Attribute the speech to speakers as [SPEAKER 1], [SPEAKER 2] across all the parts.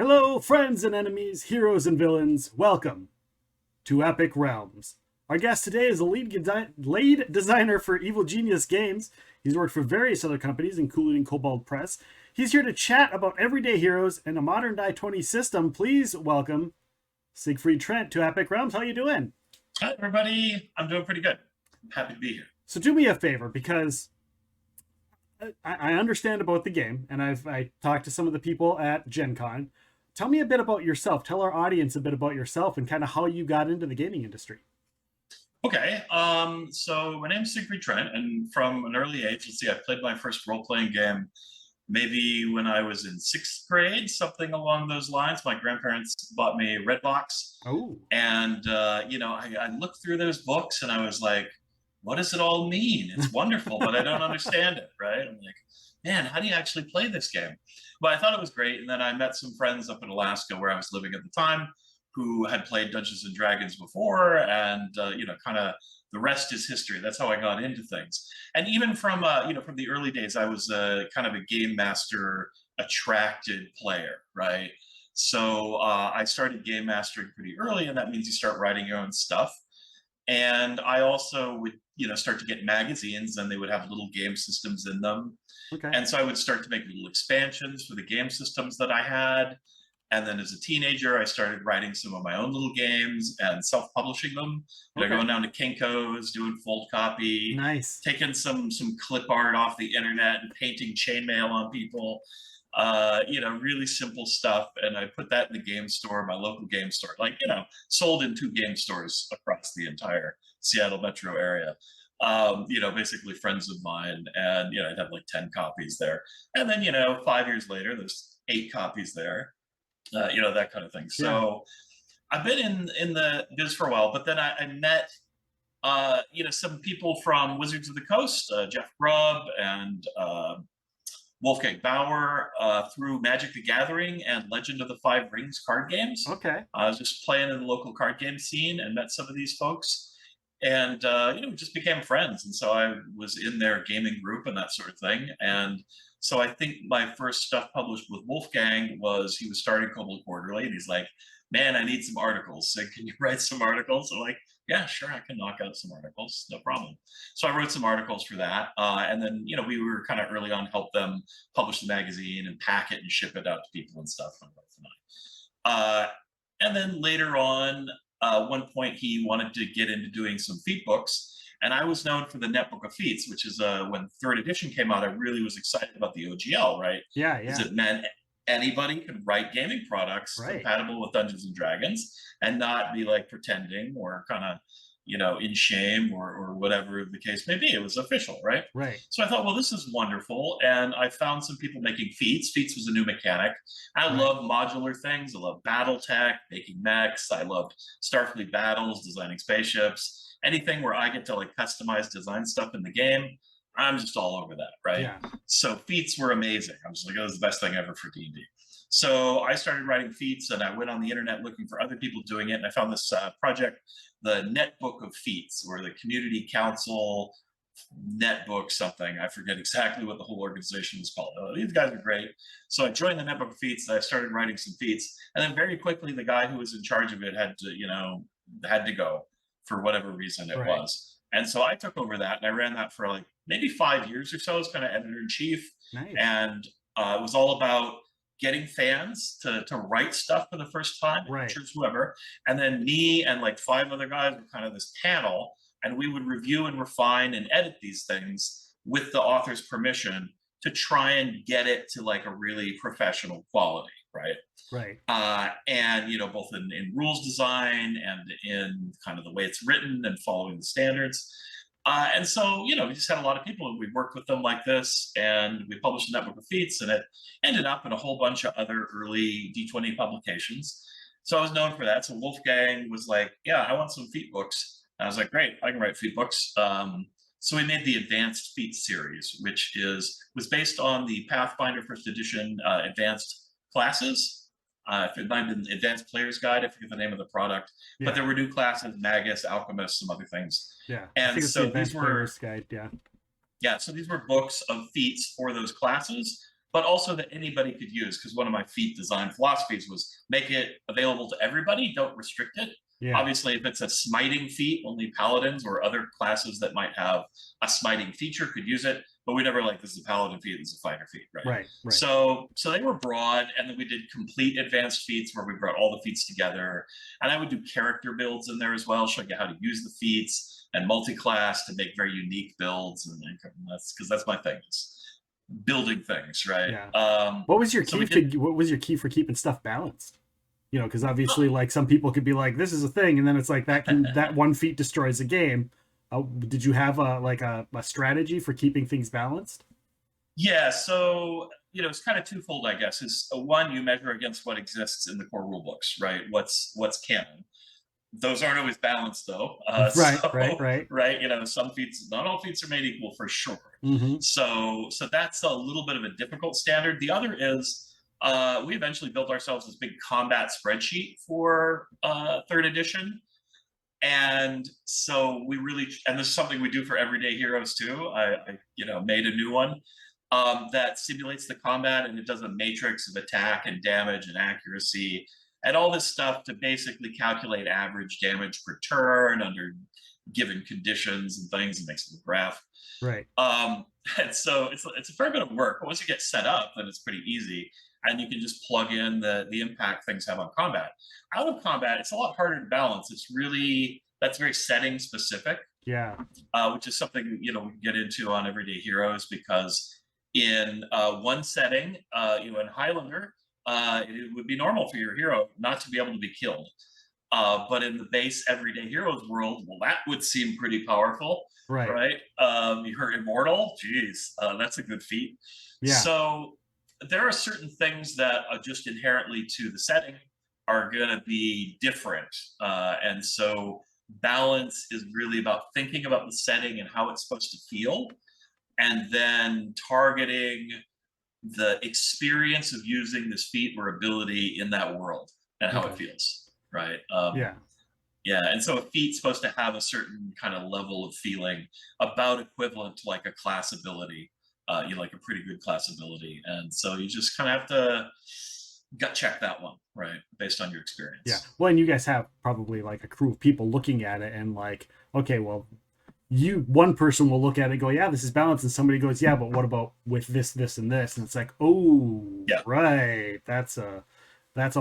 [SPEAKER 1] Hello, friends and enemies, heroes and villains. Welcome to Epic Realms. Our guest today is the lead designer for Evil Genius Games. He's worked for various other companies, including Cobalt Press. He's here to chat about everyday heroes and a modern die 20 system. Please welcome Sigfried Trent to Epic Realms. How you doing?
[SPEAKER 2] Hi, everybody. I'm doing pretty good. I'm happy to be here.
[SPEAKER 1] So do me a favor, because I understand about the game, and I talked to some of the people at Gen Con. Tell me a bit about yourself. Tell our audience a bit about yourself and kind of how you got into the gaming industry.
[SPEAKER 2] Okay. So my name's Sigfried Trent, and from an early age, let's see, I played my first role-playing game maybe when I was in sixth grade, something along those lines. My grandparents bought me Redbox,
[SPEAKER 1] Oh,
[SPEAKER 2] and I looked through those books, and I was like, "What does it all mean? It's wonderful, but I don't understand it." Right? I'm like, "Man, how do you actually play this game?" But I thought it was great, and then I met some friends up in Alaska where I was living at the time who had played Dungeons and Dragons before, and kind of the rest is history. That's how I got into things. And even from the early days, I was kind of a game master attracted player, right? So I started game mastering pretty early, and that means you start writing your own stuff. And I also would, start to get magazines, and they would have little game systems in them.
[SPEAKER 1] okay.
[SPEAKER 2] And so I would start to make little expansions for the game systems that I had. And then as a teenager, I started writing some of my own little games and self-publishing them.
[SPEAKER 1] Okay.
[SPEAKER 2] Going down to Kinko's, doing full copy,
[SPEAKER 1] Nice.
[SPEAKER 2] taking some clip art off the internet and painting chainmail on people. Really simple stuff. And I put that in the game store, my local game store, sold in two game stores across the entire Seattle metro area. Basically friends of mine, and I'd have like 10 copies there. And then, 5 years later, there's 8 copies there, that kind of thing.
[SPEAKER 1] Yeah.
[SPEAKER 2] So I've been in the biz for a while, but then I met some people from Wizards of the Coast, Jeff Grubb and Wolfgang Bauer, through Magic the Gathering and Legend of the Five Rings card games.
[SPEAKER 1] Okay.
[SPEAKER 2] I was just playing in the local card game scene and met some of these folks, and we just became friends. And so I was in their gaming group and that sort of thing. And so I think my first stuff published with Wolfgang was, he was starting Cobalt Quarterly, and he's like, "Man, I need some articles. So can you write some articles?" I'm like, "Yeah, sure, I can knock out some articles, no problem." So I wrote some articles for that, and then we were kind of early on, help them publish the magazine and pack it and ship it out to people and stuff. Uh, and then later on, one point he wanted to get into doing some feat books. And I was known for the Netbook of Feats, which is when third edition came out, I really was excited about the OGL, right?
[SPEAKER 1] Yeah.
[SPEAKER 2] Because
[SPEAKER 1] Yeah.
[SPEAKER 2] it meant anybody could write gaming products
[SPEAKER 1] Right.
[SPEAKER 2] compatible with Dungeons and Dragons and not be like pretending or kind of, in shame or whatever the case may be. It was official, right?
[SPEAKER 1] Right.
[SPEAKER 2] So I thought, well, this is wonderful. And I found some people making feats. Feats was a new mechanic. I
[SPEAKER 1] Right.
[SPEAKER 2] love modular things. I love battle tech, making mechs. I loved Starfleet battles, designing spaceships, anything where I get to like customize design stuff in the game. I'm just all over that, right?
[SPEAKER 1] Yeah.
[SPEAKER 2] So feats were amazing. I was like, it was the best thing ever for D&D. So I started writing feats, and I went on the internet looking for other people doing it. And I found this project, the Netbook of Feats, or the Community Council Netbook something. I forget exactly what the whole organization was called. These guys are great. So I joined the Netbook of Feats, and I started writing some feats. And then very quickly, the guy who was in charge of it had to go for whatever reason it
[SPEAKER 1] Right.
[SPEAKER 2] was. And so I took over that, and I ran that for like maybe 5 years or so as kind of editor in chief.
[SPEAKER 1] Nice.
[SPEAKER 2] And it was all about getting fans to write stuff for the first time,
[SPEAKER 1] Right.
[SPEAKER 2] amateurs, whoever. And then me and like 5 other guys were kind of this panel, and we would review and refine and edit these things with the author's permission to try and get it to like a really professional quality, right?
[SPEAKER 1] Right.
[SPEAKER 2] And both in rules design and in kind of the way it's written and following the standards. And so, we just had a lot of people, and we worked with them like this, and we published a Netbook of Feats, and it ended up in a whole bunch of other early D20 publications. So I was known for that. So Wolfgang was like, "Yeah, I want some feat books." And I was like, "Great, I can write feat books." So we made the Advanced Feat series, which was based on the Pathfinder First Edition advanced classes. It might have been Advanced Player's Guide. I forget the name of the product, but
[SPEAKER 1] Yeah.
[SPEAKER 2] there were new classes: Magus, Alchemist, some other things.
[SPEAKER 1] Yeah. I
[SPEAKER 2] And
[SPEAKER 1] think it's the
[SPEAKER 2] so these
[SPEAKER 1] Advanced
[SPEAKER 2] were,
[SPEAKER 1] Player's Guide. Yeah.
[SPEAKER 2] yeah, so these were books of feats for those classes. but also that anybody could use. Because one of my feat design philosophies was make it available to everybody, don't restrict it.
[SPEAKER 1] Yeah.
[SPEAKER 2] Obviously, if it's a smiting feat, only paladins or other classes that might have a smiting feature could use it. But we never like, this is a paladin feat, this is a fighter feat, right?
[SPEAKER 1] Right. Right.
[SPEAKER 2] So they were broad, and then we did complete advanced feats where we brought all the feats together. And I would do character builds in there as well, showing you how to use the feats and multi-class to make very unique builds, and that's because that's my thing. Is building things, right?
[SPEAKER 1] Yeah. What was your
[SPEAKER 2] so
[SPEAKER 1] key?
[SPEAKER 2] we did,
[SPEAKER 1] What was your key for keeping stuff balanced? You know, because obviously, like some people could be like, "This is a thing," and then it's like that one feat destroys a game. Did you have a strategy for keeping things balanced?
[SPEAKER 2] yeah. So it's kind of twofold, I guess. Is one, you measure against what exists in the core rule books, right? What's canon. Those aren't always balanced, though.
[SPEAKER 1] Right. Right. Right.
[SPEAKER 2] Right, some feats, not all feats are made equal for sure.
[SPEAKER 1] Mm-hmm.
[SPEAKER 2] So that's a little bit of a difficult standard. The other is we eventually built ourselves this big combat spreadsheet for third edition. And so we really, and this is something we do for everyday heroes too. I made a new one that simulates the combat, and it does a matrix of attack and damage and accuracy and all this stuff to basically calculate average damage per turn under given conditions and things, and makes a graph.
[SPEAKER 1] Right.
[SPEAKER 2] And so it's a fair bit of work, but once you get set up, then it's pretty easy, and you can just plug in the impact things have on combat. Out of combat, it's a lot harder to balance. That's very setting specific,
[SPEAKER 1] Yeah.
[SPEAKER 2] which is something we can get into on Everyday Heroes, because in one setting, in Highlander, it would be normal for your hero not to be able to be killed. But in the base Everyday Heroes world, well, that would seem pretty powerful,
[SPEAKER 1] Right.
[SPEAKER 2] right? You're immortal. Geez, that's a good feat.
[SPEAKER 1] Yeah.
[SPEAKER 2] So there are certain things that are just inherently to the setting are going to be different. And so balance is really about thinking about the setting and how it's supposed to feel, and then targeting the experience of using this feat or ability in that world and how it
[SPEAKER 1] Okay.
[SPEAKER 2] feels, right?
[SPEAKER 1] Yeah.
[SPEAKER 2] Yeah, and so a feat's supposed to have a certain kind of level of feeling, about equivalent to like a class ability, like a pretty good class ability, and so you just kind of have to gut check that one, right, based on your
[SPEAKER 1] Yeah.
[SPEAKER 2] experience.
[SPEAKER 1] Well, and you guys have probably like a crew of people looking at it and like, okay, well, one person will look at it and go, yeah, this is balanced, and somebody goes, yeah, but what about with this and this? And it's like, oh,
[SPEAKER 2] Yeah,
[SPEAKER 1] right, that's a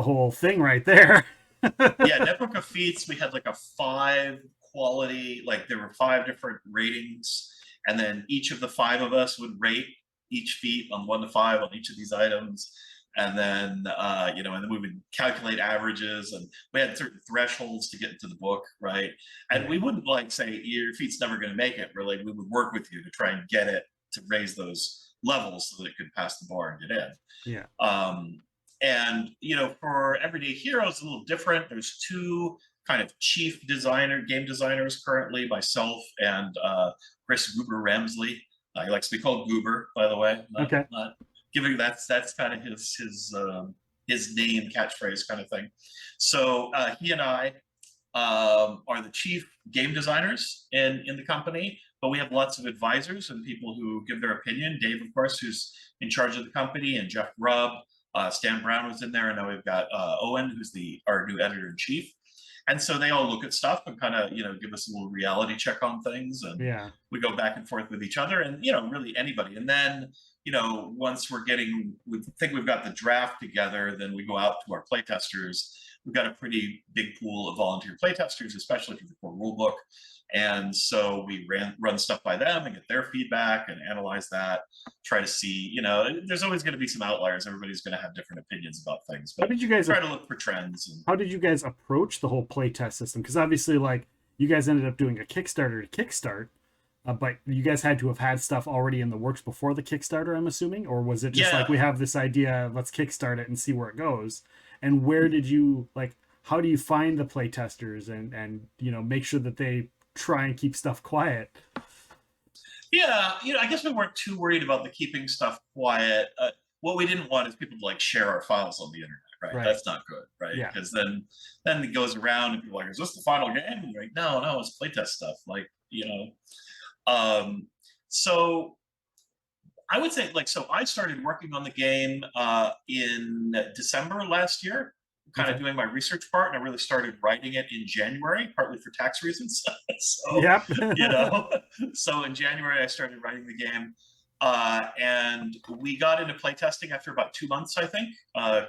[SPEAKER 1] whole thing right there.
[SPEAKER 2] yeah. Network of feats, we had like a 5 quality, like there were 5 different ratings, and then each of the 5 of us would rate each feat on 1 to 5 on each of these items. And then and then we would calculate averages, and we had certain thresholds to get into the book, right? And
[SPEAKER 1] Right.
[SPEAKER 2] we wouldn't like say your feat's never going to make it. We're like, we would work with you to try and get it to raise those levels so that it could pass the bar and get in.
[SPEAKER 1] Yeah.
[SPEAKER 2] And for Everyday Heroes, a little different. There's 2 kind of chief game designers currently, myself and Chris Goober Ramsley. He likes to be called Goober, by the way.
[SPEAKER 1] Okay.
[SPEAKER 2] Not giving that's kind of his name catchphrase kind of thing. So he and I are the chief game designers in the company, but we have lots of advisors and people who give their opinion. Dave, of course, who's in charge of the company, and Jeff Grubb, Stan Brown was in there, and now we've got Owen, who's our new editor in chief. And so they all look at stuff and kind of give us a little reality check on things, and
[SPEAKER 1] Yeah.
[SPEAKER 2] we go back and forth with each other, and really anybody. And then once we think we've got the draft together, then we go out to our playtesters. We've got a pretty big pool of volunteer playtesters, especially for the core rulebook. And so we run stuff by them and get their feedback and analyze that, try to see, there's always going to be some outliers. Everybody's going to have different opinions about things,
[SPEAKER 1] How
[SPEAKER 2] but
[SPEAKER 1] did you guys
[SPEAKER 2] try to look for trends.
[SPEAKER 1] how did you guys approach the whole playtest system? Because obviously, like, you guys ended up doing a Kickstarter to kickstart, but you guys had to have had stuff already in the works before the Kickstarter, I'm assuming, or was it just like, we have this idea, let's kickstart it and see where it goes? And where did you how do you find the playtesters and make sure that they try and keep stuff quiet?
[SPEAKER 2] Yeah, I guess we weren't too worried about the keeping stuff quiet. What we didn't want is people to share our files on the internet, right?
[SPEAKER 1] Right.
[SPEAKER 2] That's not good, right?
[SPEAKER 1] Yeah.
[SPEAKER 2] Because then it goes around and people are like, "Is this the final game?" And you're like, no, it's playtest stuff. So I would say like so. I started working on the game in December last year, kind of
[SPEAKER 1] Okay.
[SPEAKER 2] doing my research part, and I really started writing it in January, partly for tax reasons. So
[SPEAKER 1] Yep.
[SPEAKER 2] you know, so in January I started writing the game, and we got into playtesting after about 2 months, I think,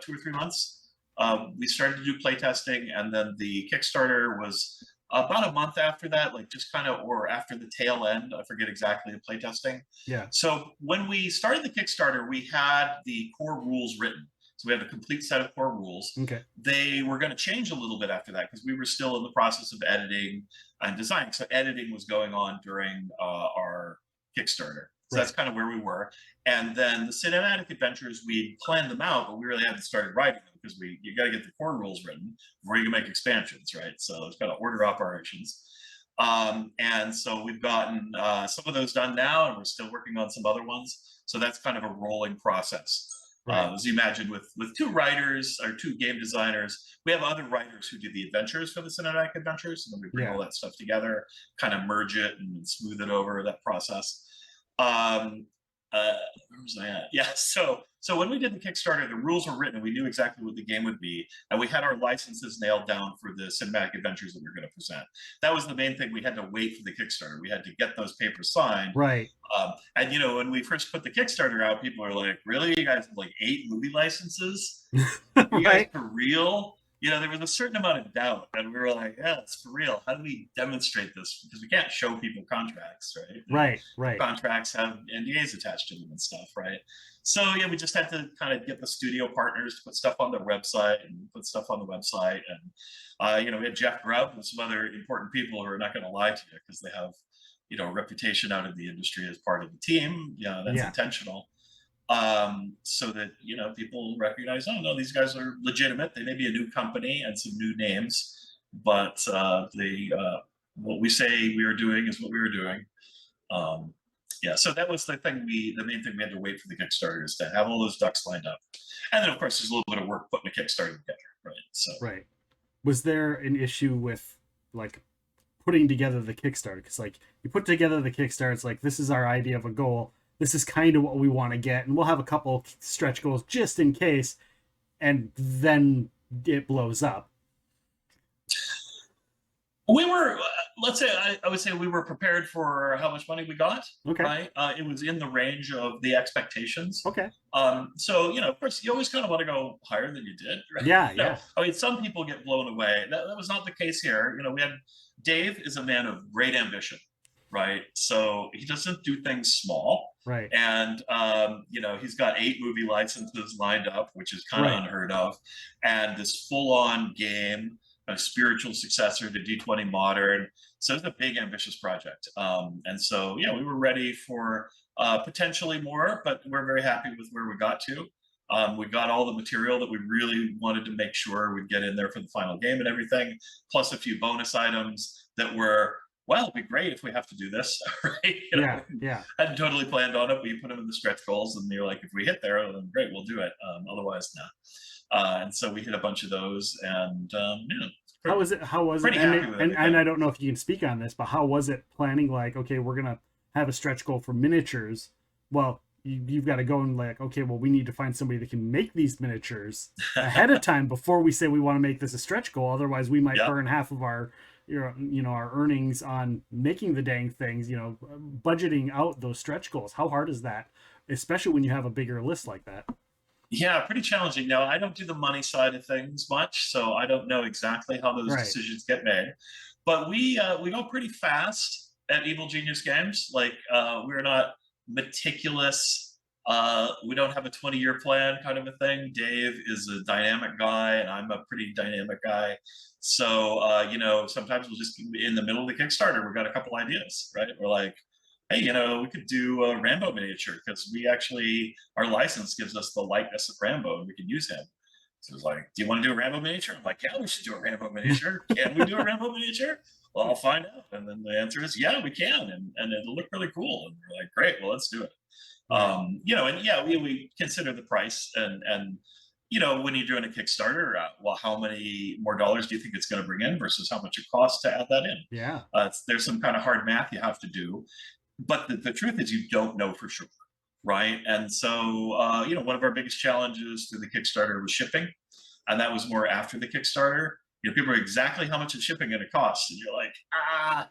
[SPEAKER 2] 2 or 3 months. We started to do playtesting, and then the Kickstarter was about a month after that, like just kind of, or after the tail end. I forget exactly the playtesting.
[SPEAKER 1] Yeah.
[SPEAKER 2] So when we started the Kickstarter, we had the core rules written. So we had a complete set of core rules.
[SPEAKER 1] Okay.
[SPEAKER 2] They were going to change a little bit after that because we were still in the process of editing and designing. So editing was going on during our Kickstarter. So
[SPEAKER 1] Right.
[SPEAKER 2] that's kind of where we were. And then the cinematic adventures, we planned them out, but we really hadn't started writing them because you got to get the core rules written before you can make expansions, right? So it's kind of order operations. And so we've gotten some of those done now, and we're still working on some other ones. So that's kind of a rolling process.
[SPEAKER 1] Right.
[SPEAKER 2] As you imagine, with two writers or two game designers, we have other writers who do the adventures for the cinematic adventures, and then we bring
[SPEAKER 1] Yeah.
[SPEAKER 2] all that stuff together, kind of merge it and smooth it over that process. Um, where was I at? Yeah. So when we did the Kickstarter, the rules were written. We knew exactly what the game would be, and we had our licenses nailed down for the cinematic adventures that we were going to present. That was the main thing. We had to wait for the Kickstarter. We had to get those papers signed.
[SPEAKER 1] Right.
[SPEAKER 2] And when we first put the Kickstarter out, people are like, "Really? You guys have like 8 movie licenses? You guys
[SPEAKER 1] Right.
[SPEAKER 2] for real?" There was a certain amount of doubt, and we were like, "Yeah, it's for real. How do we demonstrate this? Because we can't show people contracts, right?
[SPEAKER 1] Right. Right.
[SPEAKER 2] Contracts have NDAs attached to them and stuff, right?" So yeah, we just had to kind of get the studio partners to put stuff on their website and put stuff on the website, and we had Jeff Grubb and some other important people who are not going to lie to you because they have a reputation out in the industry as part of the team. Yeah, that's
[SPEAKER 1] Yeah.
[SPEAKER 2] intentional. So that people recognize, oh no, these guys are legitimate. They may be a new company and some new names, but what we say we are doing is what we are doing. Yeah, so that was the main thing we had to wait for the Kickstarter is to have all those ducks lined up, and then of course there's a little bit of work putting a Kickstarter together, right? So
[SPEAKER 1] Right. Was there an issue with like putting together the Kickstarter? Because like you put together the Kickstarter, it's like this is our idea of a goal. This is kind of what we want to get, and we'll have a couple stretch goals just in case, and then it blows up.
[SPEAKER 2] we were, let's say, I would say we were prepared for how much money we got,
[SPEAKER 1] Okay.
[SPEAKER 2] right? It was in the range of the expectations.
[SPEAKER 1] Okay.
[SPEAKER 2] So of course, you always kind of want to go higher than you did, right?
[SPEAKER 1] Yeah. Yeah.
[SPEAKER 2] I mean, some people get blown away. That was not the case here. We had Dave is a man of great ambition, right? So he doesn't do things small.
[SPEAKER 1] Right.
[SPEAKER 2] And he's got 8 movie licenses lined up, which is kind of
[SPEAKER 1] Right.
[SPEAKER 2] unheard of, and this full-on game, a spiritual successor to D20 Modern. So it's a big, ambitious project. And so, yeah, we were ready for potentially more, but we're very happy with where we got to. We got all the material that we really wanted to make sure we'd get in there for the final game and everything, plus a few bonus items that were, well, it'd be great if we have to do this, right?
[SPEAKER 1] Yeah.
[SPEAKER 2] Hadn't totally planned on it, but you put them in the stretch goals, and you're like, if we hit there, then great, we'll do it. Otherwise, no. And so we hit a bunch of those, and
[SPEAKER 1] How was it?
[SPEAKER 2] pretty happy with
[SPEAKER 1] And
[SPEAKER 2] everything.
[SPEAKER 1] I don't know if you can speak on this, but how was it planning? Like, okay, we're gonna have a stretch goal for miniatures. Well, you've got to go and like, okay, well, we need to find somebody that can make these miniatures ahead of time before we say we want to make this a stretch goal. Otherwise, we might
[SPEAKER 2] Yep.
[SPEAKER 1] burn half of our our earnings on making the dang things. Budgeting out those stretch goals. How hard is that, especially when you have a bigger list like that?
[SPEAKER 2] Yeah, pretty challenging. Now, I don't do the money side of things much, so I don't know exactly how those
[SPEAKER 1] Right.
[SPEAKER 2] decisions get made. But we go pretty fast at Evil Genius Games. Like we're not meticulous. We don't have a 20-year plan kind of a thing. Dave is a dynamic guy, and I'm a pretty dynamic guy. So sometimes we'll just in the middle of the Kickstarter, we've got a couple ideas, right? We're like, hey, we could do a Rambo miniature because our license gives us the likeness of Rambo and we can use him. So it's like, do you want to do a Rambo miniature? I'm like, yeah, we should do a Rambo miniature. Can we do a Rambo miniature? Well, I'll find out. And then the answer is, yeah, we can. And it'll look really cool. And we're like, great, well, let's do it.
[SPEAKER 1] Right.
[SPEAKER 2] And yeah, we consider the price and when you're doing a Kickstarter, well, how many more dollars do you think it's going to bring in versus how much it costs to add that in?
[SPEAKER 1] Yeah.
[SPEAKER 2] There's some kind of hard math you have to do. But the truth is, you don't know for sure, right? And so, one of our biggest challenges through the Kickstarter was shipping, and that was more after the Kickstarter. People are exactly how much is shipping going to cost, and you're like,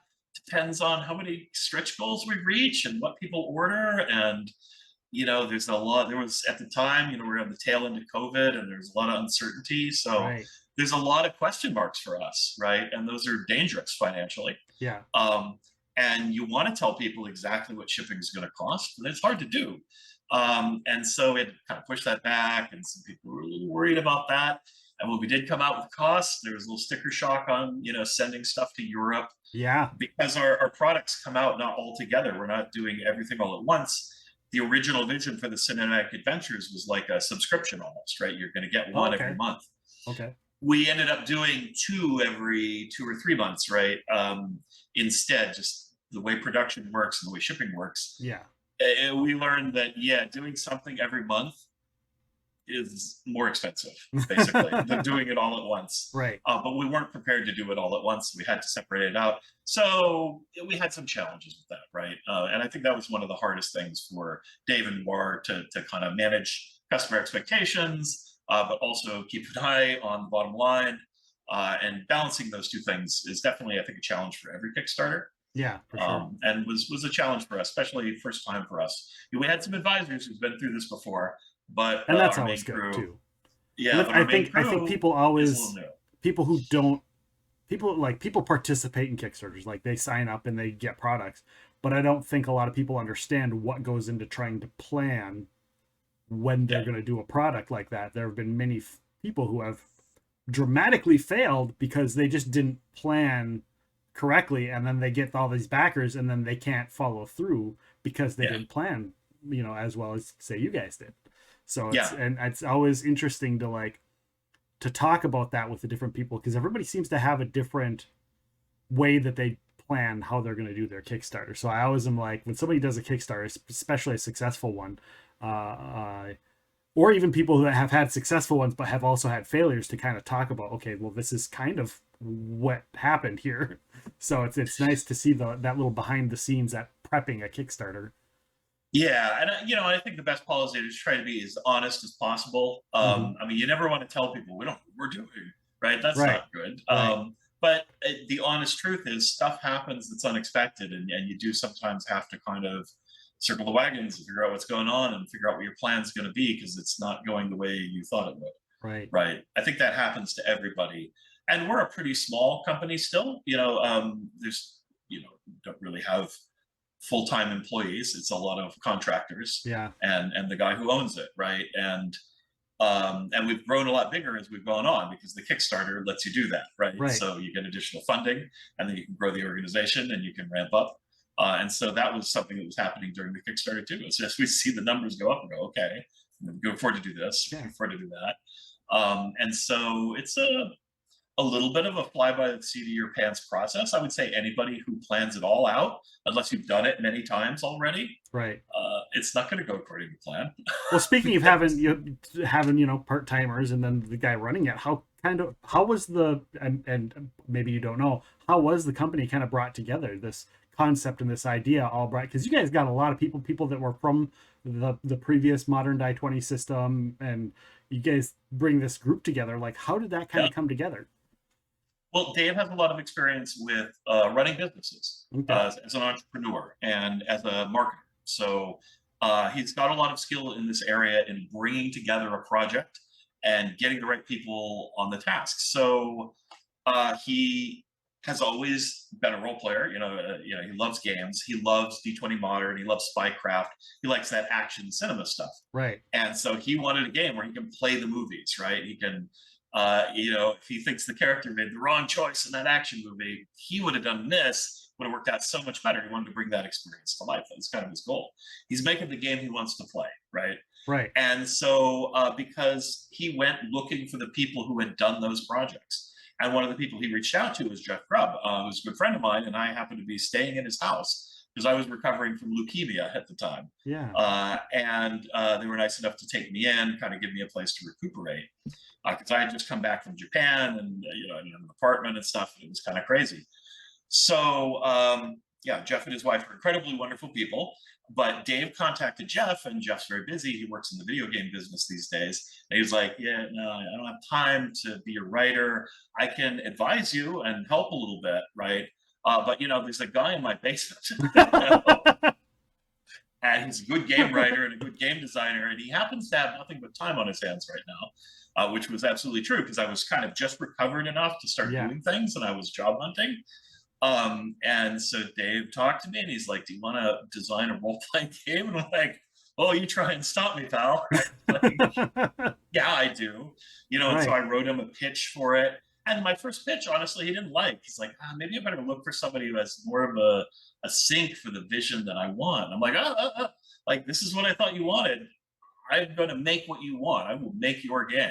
[SPEAKER 2] depends on how many stretch goals we reach and what people order, and there's a lot. There was at the time, we're on the tail end of COVID, and there's a lot of uncertainty, so
[SPEAKER 1] Right.
[SPEAKER 2] there's a lot of question marks for us, right? And those are dangerous financially.
[SPEAKER 1] Yeah.
[SPEAKER 2] Um, and you want to tell people exactly what shipping is going to cost, but it's hard to do. And so it kind of pushed that back, and some people were a little worried about that. And when we did come out with costs, there was a little sticker shock on, sending stuff to Europe
[SPEAKER 1] Yeah.
[SPEAKER 2] because our products come out not all together. We're not doing everything all at once. The original vision for the Cinematic Adventures was like a subscription almost, right? You're going to get
[SPEAKER 1] Oh,
[SPEAKER 2] one every
[SPEAKER 1] okay.
[SPEAKER 2] month.
[SPEAKER 1] Okay.
[SPEAKER 2] We ended up doing two every 2 or 3 months, right? Instead, just the way production works and the way shipping works,
[SPEAKER 1] Yeah.
[SPEAKER 2] we learned that, yeah, doing something every month is more expensive, basically, than doing it all at once.
[SPEAKER 1] Right.
[SPEAKER 2] But we weren't prepared to do it all at once. We had to separate it out. So we had some challenges with that, right? And I think that was one of the hardest things for Dave and War to kind of manage customer expectations, but also keep an eye on the bottom line. And balancing those two things is definitely, I think, a challenge for every Kickstarter.
[SPEAKER 1] Yeah, for sure.
[SPEAKER 2] And was a challenge for us, especially first time for us. We had some advisors who've been through this before, but
[SPEAKER 1] And that's
[SPEAKER 2] our
[SPEAKER 1] always
[SPEAKER 2] main
[SPEAKER 1] good
[SPEAKER 2] crew,
[SPEAKER 1] too. And
[SPEAKER 2] yeah,
[SPEAKER 1] that's,
[SPEAKER 2] but our main
[SPEAKER 1] I think
[SPEAKER 2] crew
[SPEAKER 1] people
[SPEAKER 2] is a little
[SPEAKER 1] always,
[SPEAKER 2] new.
[SPEAKER 1] people who don't, people participate in Kickstarters, like they sign up and they get products, but I don't think a lot of people understand what goes into trying to plan when they're
[SPEAKER 2] Yeah,
[SPEAKER 1] going to do a product like that. There have been many people who have dramatically failed because they just didn't plan correctly, and then they get all these backers and then they can't follow through because they
[SPEAKER 2] yeah,
[SPEAKER 1] didn't plan, as well as say you guys did. So
[SPEAKER 2] yeah,
[SPEAKER 1] it's always interesting to to talk about that with the different people, because everybody seems to have a different way that they plan how they're going to do their Kickstarter. So I always am like, when somebody does a Kickstarter, especially a successful one, or even people who have had successful ones but have also had failures, to kind of talk about, okay, well, this is kind of what happened here. So it's nice to see that little behind the scenes at prepping a Kickstarter.
[SPEAKER 2] yeah. And I think the best policy is try to be as honest as possible.
[SPEAKER 1] Mm-hmm.
[SPEAKER 2] I mean, you never want to tell people we don't know what we're doing, right? That's
[SPEAKER 1] Right.
[SPEAKER 2] not good.
[SPEAKER 1] Right.
[SPEAKER 2] But the honest truth is, stuff happens that's unexpected, and you do sometimes have to kind of circle the wagons and figure out what's going on and figure out what your plan's going to be, because it's not going the way you thought it would.
[SPEAKER 1] Right.
[SPEAKER 2] Right. I think that happens to everybody. And we're a pretty small company still. There's, don't really have full-time employees. It's a lot of contractors
[SPEAKER 1] Yeah.
[SPEAKER 2] and the guy who owns it, right? And we've grown a lot bigger as we've gone on, because the Kickstarter lets you do that, right?
[SPEAKER 1] Right.
[SPEAKER 2] So you get additional funding, and then you can grow the organization and you can ramp up. And so that was something that was happening during the Kickstarter too. It's just we see the numbers go up and go, okay, we can afford to do this, we
[SPEAKER 1] Yeah.
[SPEAKER 2] can afford to do that. And so it's a little bit of a fly by the seat of your pants process. I would say anybody who plans it all out, unless you've done it many times already,
[SPEAKER 1] Right.
[SPEAKER 2] it's not going to go according to plan.
[SPEAKER 1] Well, speaking of having part timers and then the guy running it, how was and maybe you don't know, how was the company kind of brought together, this concept and this idea all brought, because you guys got a lot of people that were from the previous modern Die 20 system, and you guys bring this group together. Like, how did that kind
[SPEAKER 2] Yeah.
[SPEAKER 1] of come together?
[SPEAKER 2] Well, Dave has a lot of experience with running businesses
[SPEAKER 1] Okay.
[SPEAKER 2] as an entrepreneur and as a marketer. So he's got a lot of skill in this area in bringing together a project and getting the right people on the task. So he has always been a role player. He loves games. He loves D20 Modern. He loves Spycraft. He likes that action cinema stuff.
[SPEAKER 1] Right.
[SPEAKER 2] And so he wanted a game where he can play the movies, right? He can, if he thinks the character made the wrong choice in that action movie, he would have done this, would have worked out so much better. He wanted to bring that experience to life. That's kind of his goal. He's making the game he wants to play, right?
[SPEAKER 1] Right.
[SPEAKER 2] And so, because he went looking for the people who had done those projects, and one of the people he reached out to was Jeff Grubb, who's a good friend of mine, and I happened to be staying in his house because I was recovering from leukemia at the time.
[SPEAKER 1] Yeah.
[SPEAKER 2] And they were nice enough to take me in, kind of give me a place to recuperate, because I had just come back from Japan, and in an apartment and stuff. And it was kind of crazy. So yeah, Jeff and his wife are incredibly wonderful people. But Dave contacted Jeff, and Jeff's very busy. He works in the video game business these days. And he was like, "Yeah, no, I don't have time to be a writer. I can advise you and help a little bit, right? But there's a guy in my basement, and he's a good game writer and a good game designer, and he happens to have nothing but time on his hands right now," which was absolutely true because I was kind of just recovered enough to start
[SPEAKER 1] Yeah.
[SPEAKER 2] doing things, and I was job hunting. And so Dave talked to me and he's like, "Do you want to design a role playing game?" And I'm like, "Oh, you try and stop me, pal." Like, yeah, I do. And so
[SPEAKER 1] Right.
[SPEAKER 2] I wrote him a pitch for it. And my first pitch, honestly, he didn't like. He's like, maybe I better look for somebody who has more of a sync for the vision that I want. I'm like, like, this is what I thought you wanted. I'm going to make what you want. I will make your game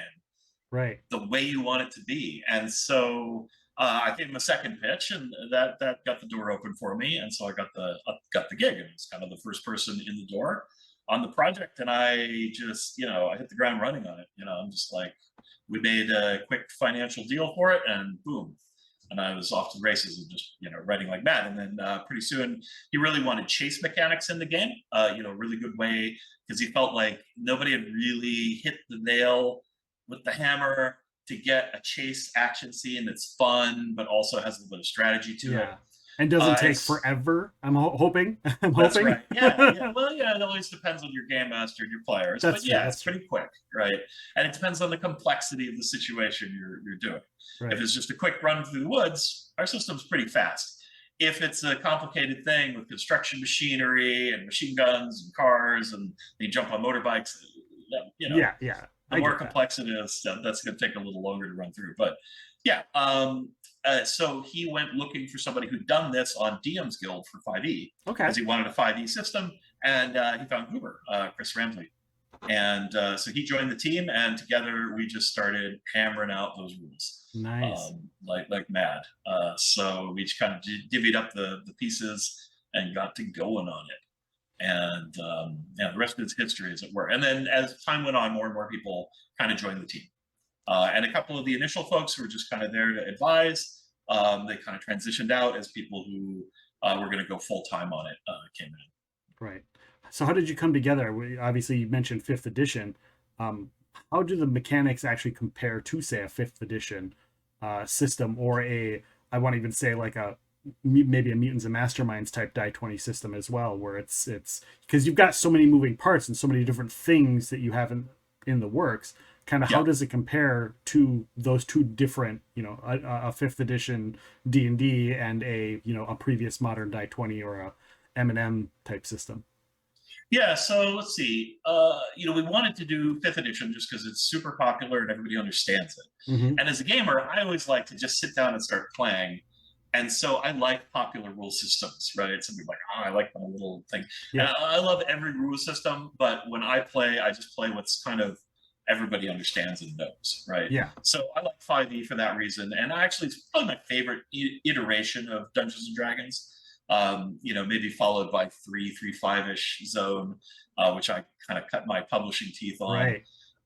[SPEAKER 1] Right.
[SPEAKER 2] the way you want it to be. And so I gave him a second pitch, and that got the door open for me. And so I got the gig, and was kind of the first person in the door on the project. And I just I hit the ground running on it. I'm just like, we made a quick financial deal for it, and boom. And I was off to the races and just writing like mad. And then pretty soon he really wanted chase mechanics in the game. Really good way because he felt like nobody had really hit the nail with the hammer to get a chase action scene that's fun but also has a little bit of strategy to it.
[SPEAKER 1] Yeah. And doesn't
[SPEAKER 2] And
[SPEAKER 1] take forever. I'm hoping. I'm
[SPEAKER 2] that's
[SPEAKER 1] hoping.
[SPEAKER 2] right. Yeah, yeah. Well, yeah, it always depends on your game master and your players,
[SPEAKER 1] That's
[SPEAKER 2] but
[SPEAKER 1] true.
[SPEAKER 2] yeah,
[SPEAKER 1] That's
[SPEAKER 2] it's
[SPEAKER 1] true.
[SPEAKER 2] pretty quick, right? And it depends on the complexity of the situation you're doing. If
[SPEAKER 1] Right.
[SPEAKER 2] it's just a quick run through the woods, our system's pretty fast. If it's a complicated thing with construction machinery and machine guns and cars and they jump on motorbikes, you know,
[SPEAKER 1] Yeah. Yeah.
[SPEAKER 2] the
[SPEAKER 1] I
[SPEAKER 2] more
[SPEAKER 1] get that.
[SPEAKER 2] complex it is, that's going to take a little longer to run through. But yeah, so he went looking for somebody who'd done this on DM's Guild for 5e
[SPEAKER 1] Okay.
[SPEAKER 2] because he wanted a 5e system, and he found Goober, Chris Ramsey. And so he joined the team, and together we just started hammering out those rules
[SPEAKER 1] Nice.
[SPEAKER 2] like mad. So we each kind of divvied up the pieces and got to going on it. And yeah, the rest of its history, as it were. And then as time went on, more and more people kind of joined the team. And a couple of the initial folks who were just kind of there to advise, they kind of transitioned out as people who were going to go full time on it came in.
[SPEAKER 1] Right. So how did you come together? Obviously, you mentioned fifth edition. How do the mechanics actually compare to, say, a fifth edition system, or I want to even say like maybe a Mutants and Masterminds type die 20 system as well, where it's because you've got so many moving parts and so many different things that you have in the works. Kind of how
[SPEAKER 2] Yeah.
[SPEAKER 1] does it compare to those two different, a fifth edition D&D and a previous modern die 20 or a M&M type system?
[SPEAKER 2] Yeah, so let's see. We wanted to do fifth edition just because it's super popular and everybody understands it.
[SPEAKER 1] Hmm.
[SPEAKER 2] And as a gamer, I always like to just sit down and start playing. And so I like popular rule systems, right? Something like, I like my little thing. And
[SPEAKER 1] Yeah.
[SPEAKER 2] I love every rule system, but when I play, I just play what's kind of everybody understands and knows, right?
[SPEAKER 1] Yeah.
[SPEAKER 2] So I like 5e for that reason. And actually, it's probably my favorite iteration of Dungeons and Dragons. Maybe followed by 3.5-ish zone, which I kind of cut my publishing teeth on.
[SPEAKER 1] Right.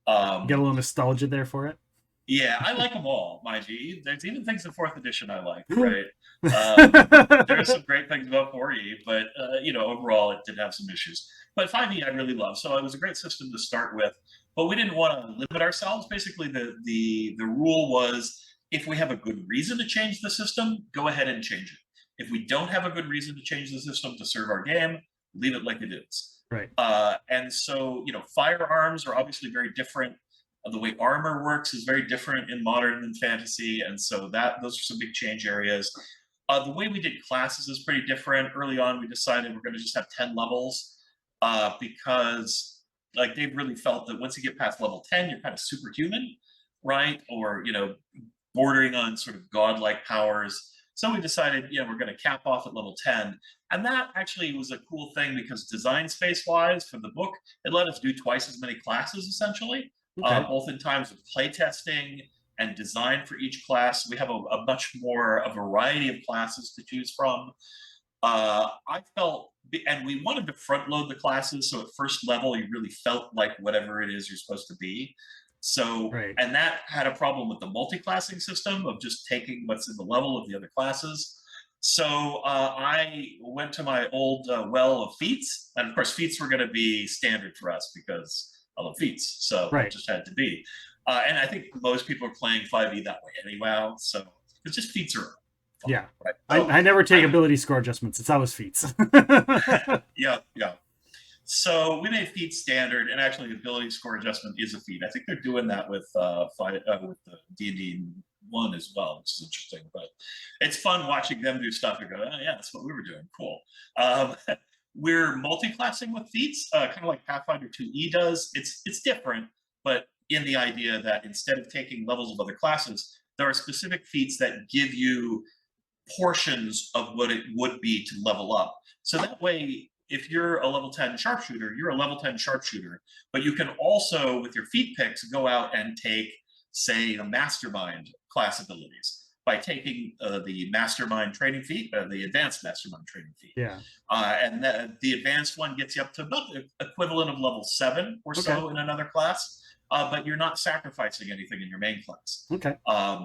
[SPEAKER 1] Get a
[SPEAKER 2] Um,
[SPEAKER 1] little nostalgia there for it.
[SPEAKER 2] yeah, I like them all, mind you. There's even things in fourth edition I like, right? Um, there are some great things about 4e, but overall it did have some issues. But 5e I really love, so it was a great system to start with. But we didn't want to limit ourselves. Basically, the rule was if we have a good reason to change the system, go ahead and change it. If we don't have a good reason to change the system to serve our game, leave it like it is.
[SPEAKER 1] Right.
[SPEAKER 2] And so, firearms are obviously very different. The way armor works is very different in modern than fantasy, and so those are some big change areas. The way we did classes is pretty different. Early on, we decided we're going to just have 10 levels because, like, they really felt that once you get past level 10, you're kind of superhuman, right? Or bordering on sort of godlike powers. So we decided, we're going to cap off at level 10. And that actually was a cool thing because design space wise for the book, it let us do twice as many classes essentially,
[SPEAKER 1] Okay.
[SPEAKER 2] both in times of playtesting and design for each class. We have a much more a variety of classes to choose from. I felt, and we wanted to front load the classes. So at first level, you really felt like whatever it is you're supposed to be. So,
[SPEAKER 1] Right.
[SPEAKER 2] and that had a problem with the multi-classing system of just taking what's in the level of the other classes. So I went to my old well of feats, and of course, feats were going to be standard for us because I love feats, so that
[SPEAKER 1] Right.
[SPEAKER 2] just had to be. And I think most people are playing 5e that way anyhow, so it's just feats are fun,
[SPEAKER 1] Yeah.
[SPEAKER 2] right? So
[SPEAKER 1] I never take
[SPEAKER 2] I,
[SPEAKER 1] ability score adjustments. It's always feats.
[SPEAKER 2] yeah, yeah. So we made feat standard, and actually, the ability score adjustment is a feat. I think they're doing that with with the D&D one as well, which is interesting. But it's fun watching them do stuff and go, oh yeah, that's what we were doing. Cool. Um, we're multi-classing with feats, kind of like Pathfinder 2E does. It's different, but in the idea that instead of taking levels of other classes, there are specific feats that give you portions of what it would be to level up. So that way, if you're a level 10 sharpshooter, you're a level 10 sharpshooter, but you can also, with your feat picks, go out and take, say, the mastermind class abilities by taking the mastermind training feat, the advanced mastermind training feat.
[SPEAKER 1] Yeah.
[SPEAKER 2] And the advanced one gets you up to about the equivalent of level 7 or
[SPEAKER 1] Okay.
[SPEAKER 2] so in another class. But you're not sacrificing anything in your main class.
[SPEAKER 1] Okay.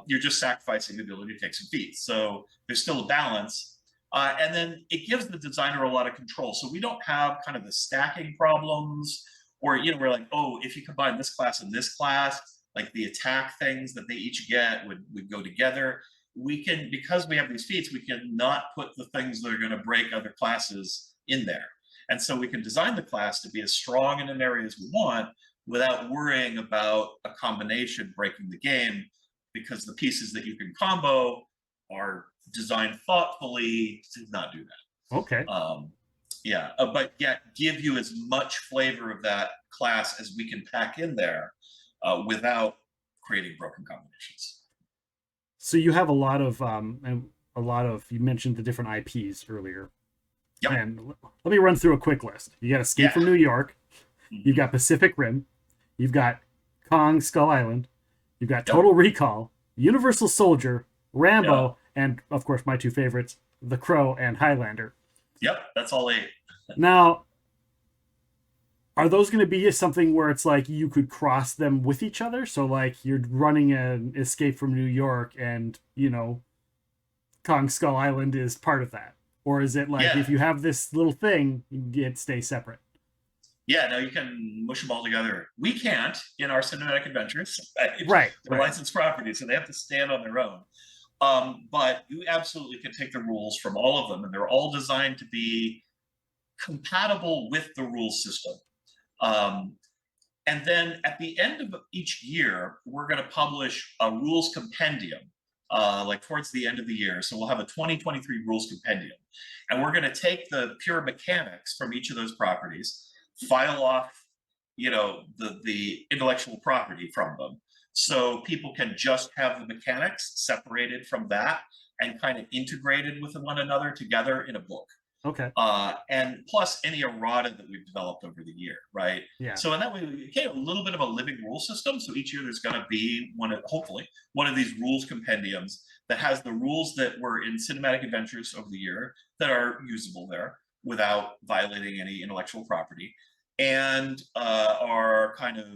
[SPEAKER 2] You're just sacrificing the ability to take some feats. So there's still a balance. And then it gives the designer a lot of control. So we don't have kind of the stacking problems, or, we're like, oh, if you combine this class and this class, like the attack things that they each get would go together. We can, because we have these feats, we can not put the things that are going to break other classes in there. And so we can design the class to be as strong in an area as we want, without worrying about a combination breaking the game, because the pieces that you can combo are designed thoughtfully to not do that.
[SPEAKER 1] Okay.
[SPEAKER 2] Yeah, but yet give you as much flavor of that class as we can pack in there without creating broken combinations.
[SPEAKER 1] So you have a lot of you mentioned the different IPs earlier.
[SPEAKER 2] Yep.
[SPEAKER 1] And let me run through a quick list. You got Escape from New York. You've got Pacific Rim. You've got Kong Skull Island. You've got Total Recall, Universal Soldier, Rambo, and of course my two favorites, The Crow and Highlander.
[SPEAKER 2] Yep, that's all 8.
[SPEAKER 1] Now, are those going to be something where it's like you could cross them with each other? So like you're running an Escape from New York and, Kong Skull Island is part of that? Or is it like if you have this little thing, it stays separate?
[SPEAKER 2] Yeah, no, you can mush them all together. We can't in our cinematic adventures.
[SPEAKER 1] Right.
[SPEAKER 2] They're licensed properties, so they have to stand on their own. But you absolutely can take the rules from all of them, and they're all designed to be compatible with the rule system. And then at the end of each year, we're going to publish a rules compendium, like towards the end of the year. So we'll have a 2023 rules compendium. And we're going to take the pure mechanics from each of those properties, file off, the intellectual property from them. So people can just have the mechanics separated from that and kind of integrated with one another together in a book.
[SPEAKER 1] Okay.
[SPEAKER 2] And plus any errata that we've developed over the year, right?
[SPEAKER 1] Yeah.
[SPEAKER 2] So in that way, we get a little bit of a living rule system. So each year there's going to be hopefully one of these rules compendiums that has the rules that were in cinematic adventures over the year that are usable there without violating any intellectual property, and are kind of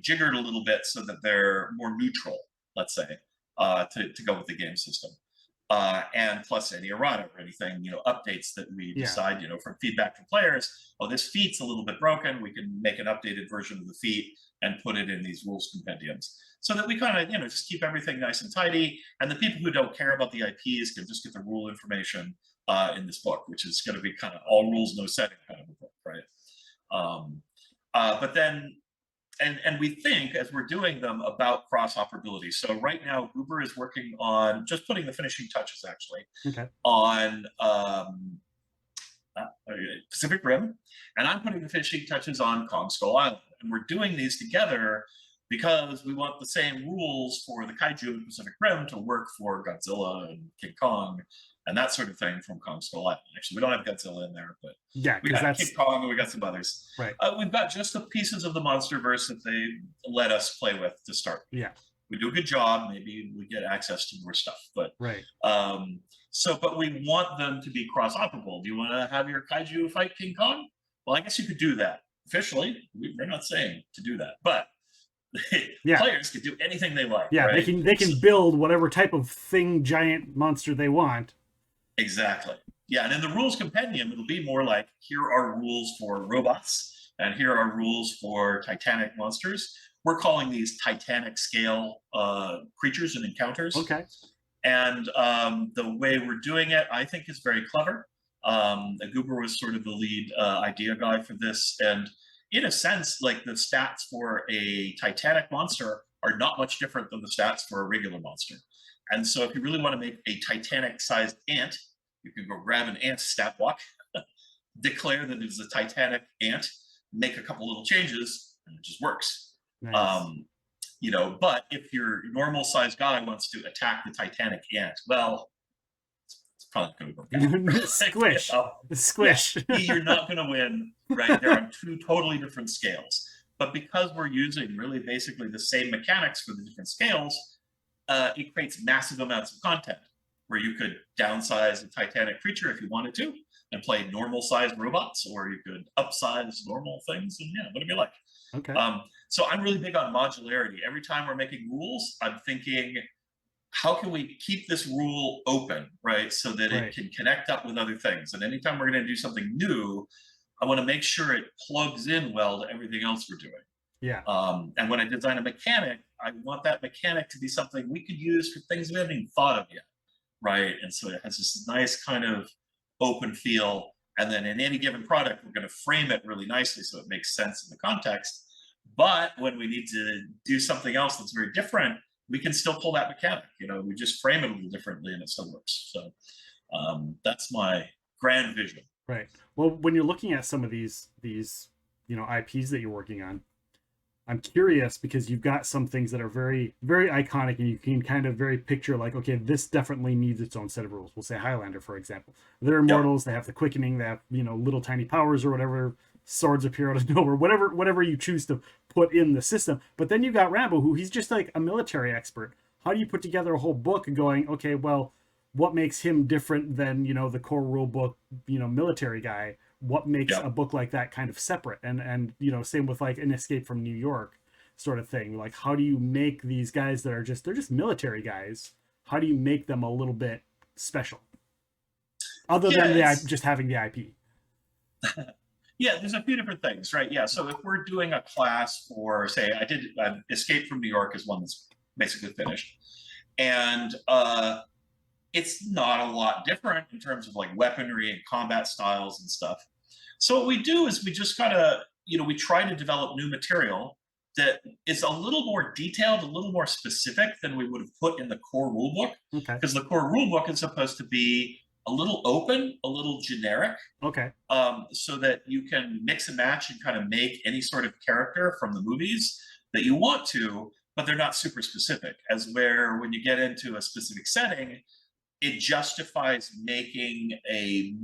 [SPEAKER 2] jiggered a little bit so that they're more neutral, let's say, to go with the game system. And plus any errata or anything, updates that we decide, from feedback from players. Oh, this feat's a little bit broken. We can make an updated version of the feat and put it in these rules compendiums, so that we kind of, just keep everything nice and tidy. And the people who don't care about the IPs can just get the rule information in this book, which is going to be kind of all rules, no setting kind of a book, right? But then, and we think as we're doing them about cross operability. So right now, Uber is working on just putting the finishing touches actually on Pacific Rim, and I'm putting the finishing touches on Kong Skull Island. And we're doing these together because we want the same rules for the kaiju in Pacific Rim to work for Godzilla and King Kong and that sort of thing from Kong Skull Island. Actually, we don't have Godzilla in there, but we got King Kong and we got some others.
[SPEAKER 1] Right.
[SPEAKER 2] We've got just the pieces of the MonsterVerse that they let us play with to start.
[SPEAKER 1] Yeah.
[SPEAKER 2] We do a good job. Maybe we get access to more stuff, but
[SPEAKER 1] right.
[SPEAKER 2] But we want them to be cross-operable. Do you want to have your kaiju fight King Kong? Well, I guess you could do that. Officially, we're not saying to do that, but players can do anything they like.
[SPEAKER 1] Yeah,
[SPEAKER 2] right?
[SPEAKER 1] they can build whatever type of giant monster they want.
[SPEAKER 2] Exactly. Yeah, and in the rules compendium, it'll be more like, here are rules for robots, and here are rules for titanic monsters. We're calling these titanic scale creatures and encounters.
[SPEAKER 1] Okay.
[SPEAKER 2] And the way we're doing it, I think, is very clever. Goober was sort of the lead idea guy for this. And in a sense, like the stats for a titanic monster are not much different than the stats for a regular monster. And so if you really want to make a titanic sized ant, you can go grab an ant stat block, declare that it's a titanic ant, make a couple little changes, and it just works.
[SPEAKER 1] Nice.
[SPEAKER 2] Um, but if your normal sized guy wants to attack the titanic ant, well, it's probably not going to work out. Right?
[SPEAKER 1] Squish.
[SPEAKER 2] Yeah,
[SPEAKER 1] Squish.
[SPEAKER 2] you're not going to win, right? They're on two totally different scales. But because we're using really basically the same mechanics for the different scales, it creates massive amounts of content where you could downsize a titanic creature if you wanted to and play normal sized robots, or you could upsize normal things and yeah, whatever you like.
[SPEAKER 1] Okay.
[SPEAKER 2] So I'm really big on modularity. Every time we're making rules, I'm thinking, how can we keep this rule open, right? So that it
[SPEAKER 1] Right.
[SPEAKER 2] can connect up with other things. And anytime we're going to do something new, I want to make sure it plugs in well to everything else we're doing.
[SPEAKER 1] Yeah.
[SPEAKER 2] And when I design a mechanic, I want that mechanic to be something we could use for things we haven't even thought of yet, right? And so it has this nice kind of open feel. And then in any given product, we're going to frame it really nicely so it makes sense in the context. But when we need to do something else that's very different, we can still pull that mechanic. We just frame it a little differently and it still works. So that's my grand vision.
[SPEAKER 1] Right. Well, when you're looking at some of these IPs that you're working on, I'm curious because you've got some things that are very, very iconic, and you can kind of very picture like, okay, this definitely needs its own set of rules. We'll say Highlander, for example. They're
[SPEAKER 2] Yep.
[SPEAKER 1] immortals. They have the quickening. They have little tiny powers or whatever. Swords appear out of nowhere. Whatever you choose to put in the system. But then you've got Rambo, who he's just like a military expert. How do you put together a whole book and going, okay, well, what makes him different than the core rule book military guy? What makes a
[SPEAKER 2] Yep.
[SPEAKER 1] book like that kind of separate? And same with like an Escape from New York sort of thing. Like, how do you make these guys that are they're just military guys, how do you make them a little bit special other
[SPEAKER 2] Yeah,
[SPEAKER 1] than
[SPEAKER 2] it's
[SPEAKER 1] just having the IP?
[SPEAKER 2] yeah, there's a few different things, right? Yeah. So if we're doing a class for, say, I did Escape from New York is one that's basically finished. And it's not a lot different in terms of like weaponry and combat styles and stuff. So what we do is we just kind of, we try to develop new material that is a little more detailed, a little more specific than we would have put in the core rulebook,
[SPEAKER 1] Okay.
[SPEAKER 2] because the core rulebook is supposed to be a little open, a little generic,
[SPEAKER 1] Okay.
[SPEAKER 2] so that you can mix and match and kind of make any sort of character from the movies that you want to, but they're not super specific. As where when you get into a specific setting, it justifies making a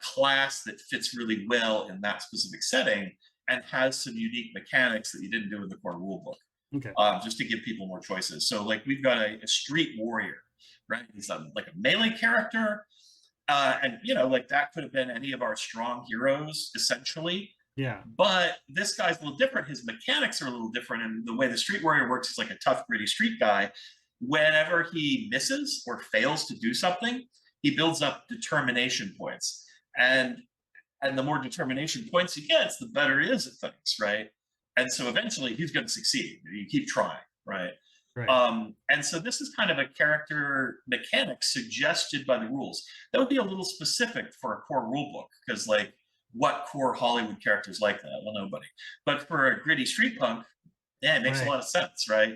[SPEAKER 2] class that fits really well in that specific setting and has some unique mechanics that you didn't do in the core rulebook,
[SPEAKER 1] Okay.
[SPEAKER 2] just to give people more choices. So like we've got a street warrior, right? He's like a melee character, and like that could have been any of our strong heroes essentially.
[SPEAKER 1] Yeah.
[SPEAKER 2] But this guy's a little different. His mechanics are a little different, and the way the street warrior works is like a tough, gritty street guy. Whenever he misses or fails to do something, he builds up determination points, and the more determination points he gets, the better he is at things, right? And so eventually he's going to succeed. You keep trying, right?
[SPEAKER 1] Right.
[SPEAKER 2] And so this is kind of a character mechanic suggested by the rules. That would be a little specific for a core rule book, because like what core Hollywood characters like that? Well, nobody. But for a gritty street punk, yeah, it makes a
[SPEAKER 1] Right.
[SPEAKER 2] lot of sense, right?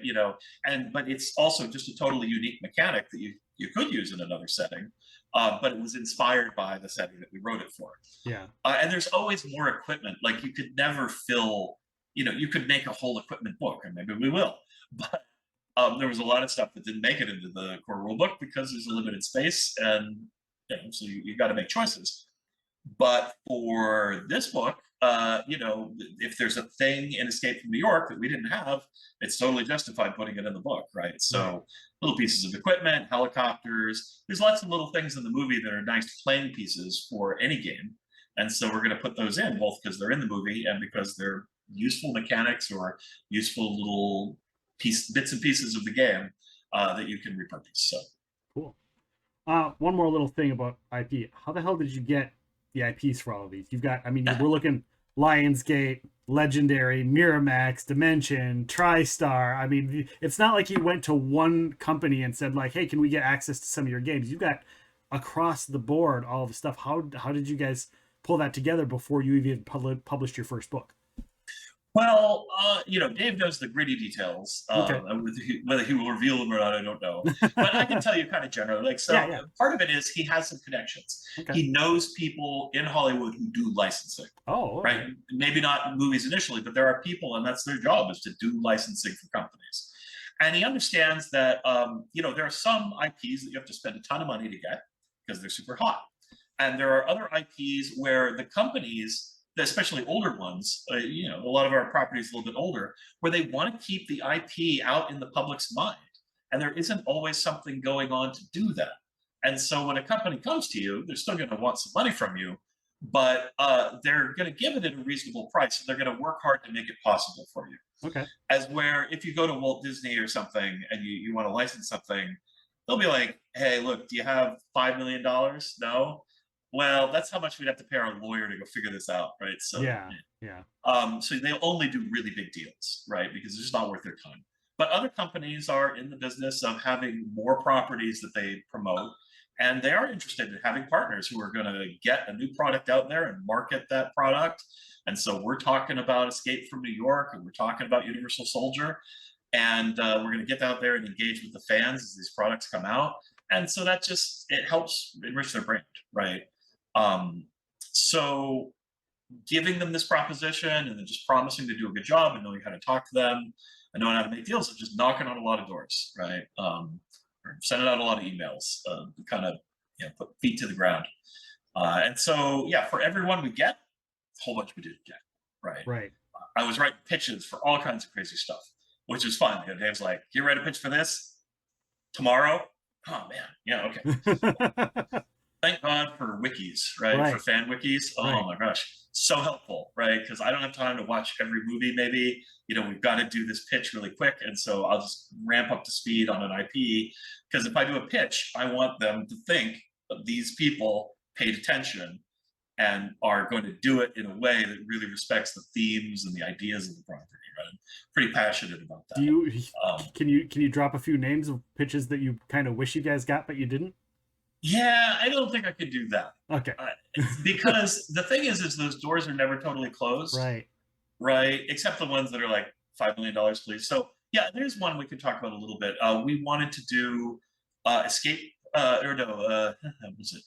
[SPEAKER 2] But it's also just a totally unique mechanic that you could use in another setting, but it was inspired by the setting that we wrote it for.
[SPEAKER 1] Yeah.
[SPEAKER 2] And there's always more equipment. Like you could never fill, you could make a whole equipment book, and maybe we will. But there was a lot of stuff that didn't make it into the core rule book because there's a limited space, and so you got to make choices. But for this book, if there's a thing in Escape from New York that we didn't have, it's totally justified putting it in the book, right? So
[SPEAKER 1] Right.
[SPEAKER 2] little pieces of equipment, helicopters. There's lots of little things in the movie that are nice playing pieces for any game, and so we're going to put those in both because they're in the movie and because they're useful mechanics or useful little bits and pieces of the game that you can repurpose. So
[SPEAKER 1] Cool. One more little thing about IP. How the hell did you get the IPs for all of these? You've got, I mean, we're looking Lionsgate, Legendary, Miramax, Dimension, TriStar. I mean, it's not like you went to one company and said like, "Hey, can we get access to some of your games?" You got across the board all of the stuff. How did you guys pull that together before you even published your first book?
[SPEAKER 2] Well, Dave knows the gritty details.
[SPEAKER 1] Okay.
[SPEAKER 2] Whether he will reveal them or not, I don't know. But I can tell you kind of generally. Like,
[SPEAKER 1] Yeah,
[SPEAKER 2] so
[SPEAKER 1] yeah.
[SPEAKER 2] part of it is he has some connections.
[SPEAKER 1] Okay.
[SPEAKER 2] He knows people in Hollywood who do licensing,
[SPEAKER 1] Oh, okay.
[SPEAKER 2] right? Maybe not movies initially, but there are people, and that's their job is to do licensing for companies. And he understands that, there are some IPs that you have to spend a ton of money to get because they're super hot. And there are other IPs where the companies, especially older ones, a lot of our properties a little bit older, where they want to keep the IP out in the public's mind. And there isn't always something going on to do that. And so when a company comes to you, they're still going to want some money from you, but they're going to give it at a reasonable price. And they're going to work hard to make it possible for you.
[SPEAKER 1] Okay.
[SPEAKER 2] As where if you go to Walt Disney or something and you want to license something, they'll be like, hey, look, do you have $5 million? No. Well, that's how much we'd have to pay our lawyer to go figure this out, right? So,
[SPEAKER 1] Yeah, yeah.
[SPEAKER 2] so they'll only do really big deals, right? Because it's just not worth their time. But other companies are in the business of having more properties that they promote, and they are interested in having partners who are going to get a new product out there and market that product. And so we're talking about Escape from New York, and we're talking about Universal Soldier, and we're going to get out there and engage with the fans as these products come out. And so that just it helps enrich their brand, right? So giving them this proposition and then just promising to do a good job and knowing how to talk to them and knowing how to make deals and just knocking on a lot of doors, right? Or sending out a lot of emails, kind of put feet to the ground. And so yeah, for everyone we get, a whole bunch we didn't get, right?
[SPEAKER 1] Right.
[SPEAKER 2] I was writing pitches for all kinds of crazy stuff, which is fun. Dave's like, "You write a pitch for this tomorrow?" Oh man, yeah, okay. Thank God for wikis, right?
[SPEAKER 1] Right.
[SPEAKER 2] For fan wikis. Oh
[SPEAKER 1] Right.
[SPEAKER 2] my gosh, so helpful, right? Because I don't have time to watch every movie. Maybe we've got to do this pitch really quick, and so I'll just ramp up to speed on an IP. Because if I do a pitch, I want them to think that these people paid attention and are going to do it in a way that really respects the themes and the ideas of the property. Right? I'm pretty passionate about
[SPEAKER 1] Do
[SPEAKER 2] that.
[SPEAKER 1] you
[SPEAKER 2] Um,
[SPEAKER 1] can you drop a few names of pitches that you kind of wish you guys got but you didn't?
[SPEAKER 2] yeah, I don't think I could do that.
[SPEAKER 1] Okay.
[SPEAKER 2] Uh, because the thing is those doors are never totally closed,
[SPEAKER 1] Right.
[SPEAKER 2] right? Except the ones that are like $5 million, please. So yeah, there's one we can talk about a little bit. We wanted to do Escape, or no, what was it?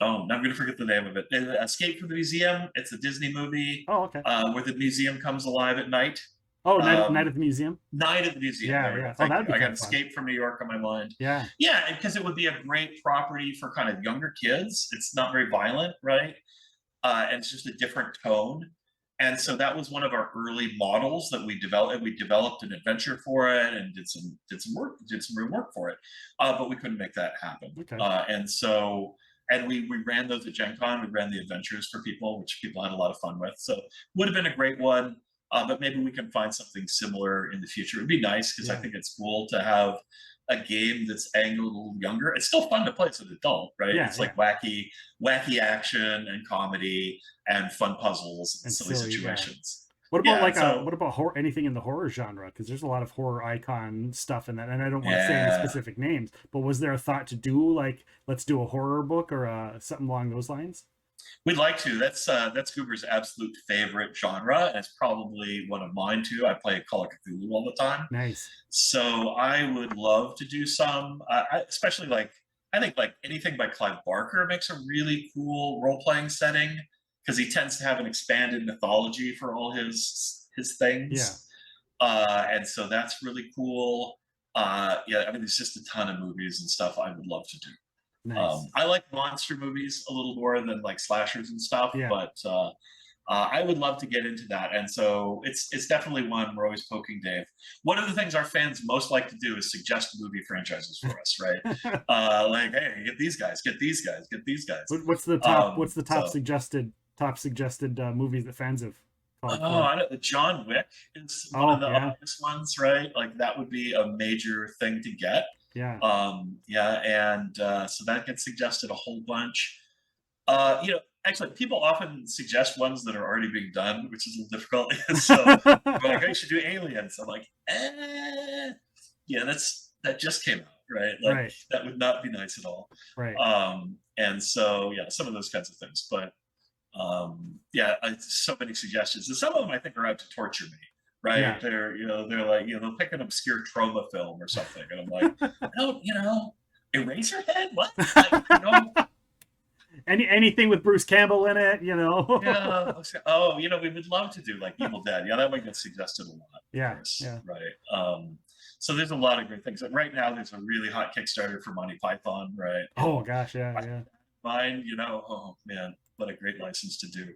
[SPEAKER 2] Oh, now I'm going to forget the name of it. Escape from the Museum. It's a Disney movie
[SPEAKER 1] Oh, okay.
[SPEAKER 2] where the museum comes alive at night.
[SPEAKER 1] Oh, Night
[SPEAKER 2] Um,
[SPEAKER 1] at the Museum.
[SPEAKER 2] Night at the Museum.
[SPEAKER 1] Yeah,
[SPEAKER 2] There we
[SPEAKER 1] yeah.
[SPEAKER 2] go.
[SPEAKER 1] Oh,
[SPEAKER 2] Thank
[SPEAKER 1] that'd
[SPEAKER 2] you.
[SPEAKER 1] be
[SPEAKER 2] I
[SPEAKER 1] kind
[SPEAKER 2] got
[SPEAKER 1] of fun.
[SPEAKER 2] Escape from New York on my mind.
[SPEAKER 1] Yeah.
[SPEAKER 2] Yeah, because it would be a great property for kind of younger kids. It's not very violent, right? And it's just a different tone. And so that was one of our early models that we developed. We developed an adventure for it and did some real work for it, but we couldn't make that happen.
[SPEAKER 1] Okay.
[SPEAKER 2] And we ran those at Gen Con. We ran the adventures for people, which people had a lot of fun with. So would have been a great one. But maybe we can find something similar in the future. It'd be nice because I
[SPEAKER 1] Yeah.
[SPEAKER 2] think it's cool to have a game that's angled a little younger. It's still fun to play as an adult, right?
[SPEAKER 1] Yeah,
[SPEAKER 2] It's like wacky action and comedy and fun puzzles and
[SPEAKER 1] And
[SPEAKER 2] silly
[SPEAKER 1] silly, yeah.
[SPEAKER 2] situations.
[SPEAKER 1] What about
[SPEAKER 2] Yeah, so
[SPEAKER 1] what about anything in the horror genre? Because there's a lot of horror icon stuff in that, and I don't want to say any
[SPEAKER 2] yeah,
[SPEAKER 1] specific names, but was there a thought to do like let's do a horror book or something along those lines?
[SPEAKER 2] we'd like to. That's Goober's absolute favorite genre, and it's probably one of mine too. I play Call of Cthulhu all the time.
[SPEAKER 1] Nice.
[SPEAKER 2] So I would love to do some, especially like I think like anything by Clive Barker makes a really cool role playing setting because he tends to have an expanded mythology for all his
[SPEAKER 1] Yeah.
[SPEAKER 2] things, and so that's really cool. Yeah, I mean, there's just a ton of movies and stuff I would love to do.
[SPEAKER 1] Nice.
[SPEAKER 2] I like monster movies a little more than like slashers and stuff,
[SPEAKER 1] Yeah.
[SPEAKER 2] but I would love to get into that. And so it's definitely one we're always poking Dave. One of the things our fans most like to do is suggest movie franchises for us, right? Like, hey, get these guys, get these guys, get these guys.
[SPEAKER 1] What's the top
[SPEAKER 2] So
[SPEAKER 1] suggested movies that fans have called
[SPEAKER 2] oh,
[SPEAKER 1] for?
[SPEAKER 2] I don't, John Wick is one
[SPEAKER 1] Oh,
[SPEAKER 2] of the
[SPEAKER 1] yeah.
[SPEAKER 2] obvious ones, right? Like that would be a major thing to get.
[SPEAKER 1] Yeah.
[SPEAKER 2] So that gets suggested a whole bunch. Actually, people often suggest ones that are already being done, which is a little difficult. So they're like, "I should do aliens." I'm like, yeah, that just came out, right? Like
[SPEAKER 1] Right.
[SPEAKER 2] that would not be nice at all.
[SPEAKER 1] Right.
[SPEAKER 2] And so yeah, some of those kinds of things. But yeah, so many suggestions, and some of them I think are out to torture me.
[SPEAKER 1] Yeah.
[SPEAKER 2] Right? They're like, they'll pick an obscure trauma film or something, and I'm like, no, Eraserhead, what? Like,
[SPEAKER 1] Anything with Bruce Campbell in it, you know.
[SPEAKER 2] yeah. Oh, we would love to do like Evil Dead. Yeah, that one gets suggested a lot, of
[SPEAKER 1] Yeah.
[SPEAKER 2] course,
[SPEAKER 1] Yeah.
[SPEAKER 2] right? So there's a lot of great things. Right now, there's a really hot Kickstarter for Monty Python, right?
[SPEAKER 1] Oh gosh. Yeah. Yeah.
[SPEAKER 2] Mine, oh man, what a great license to do.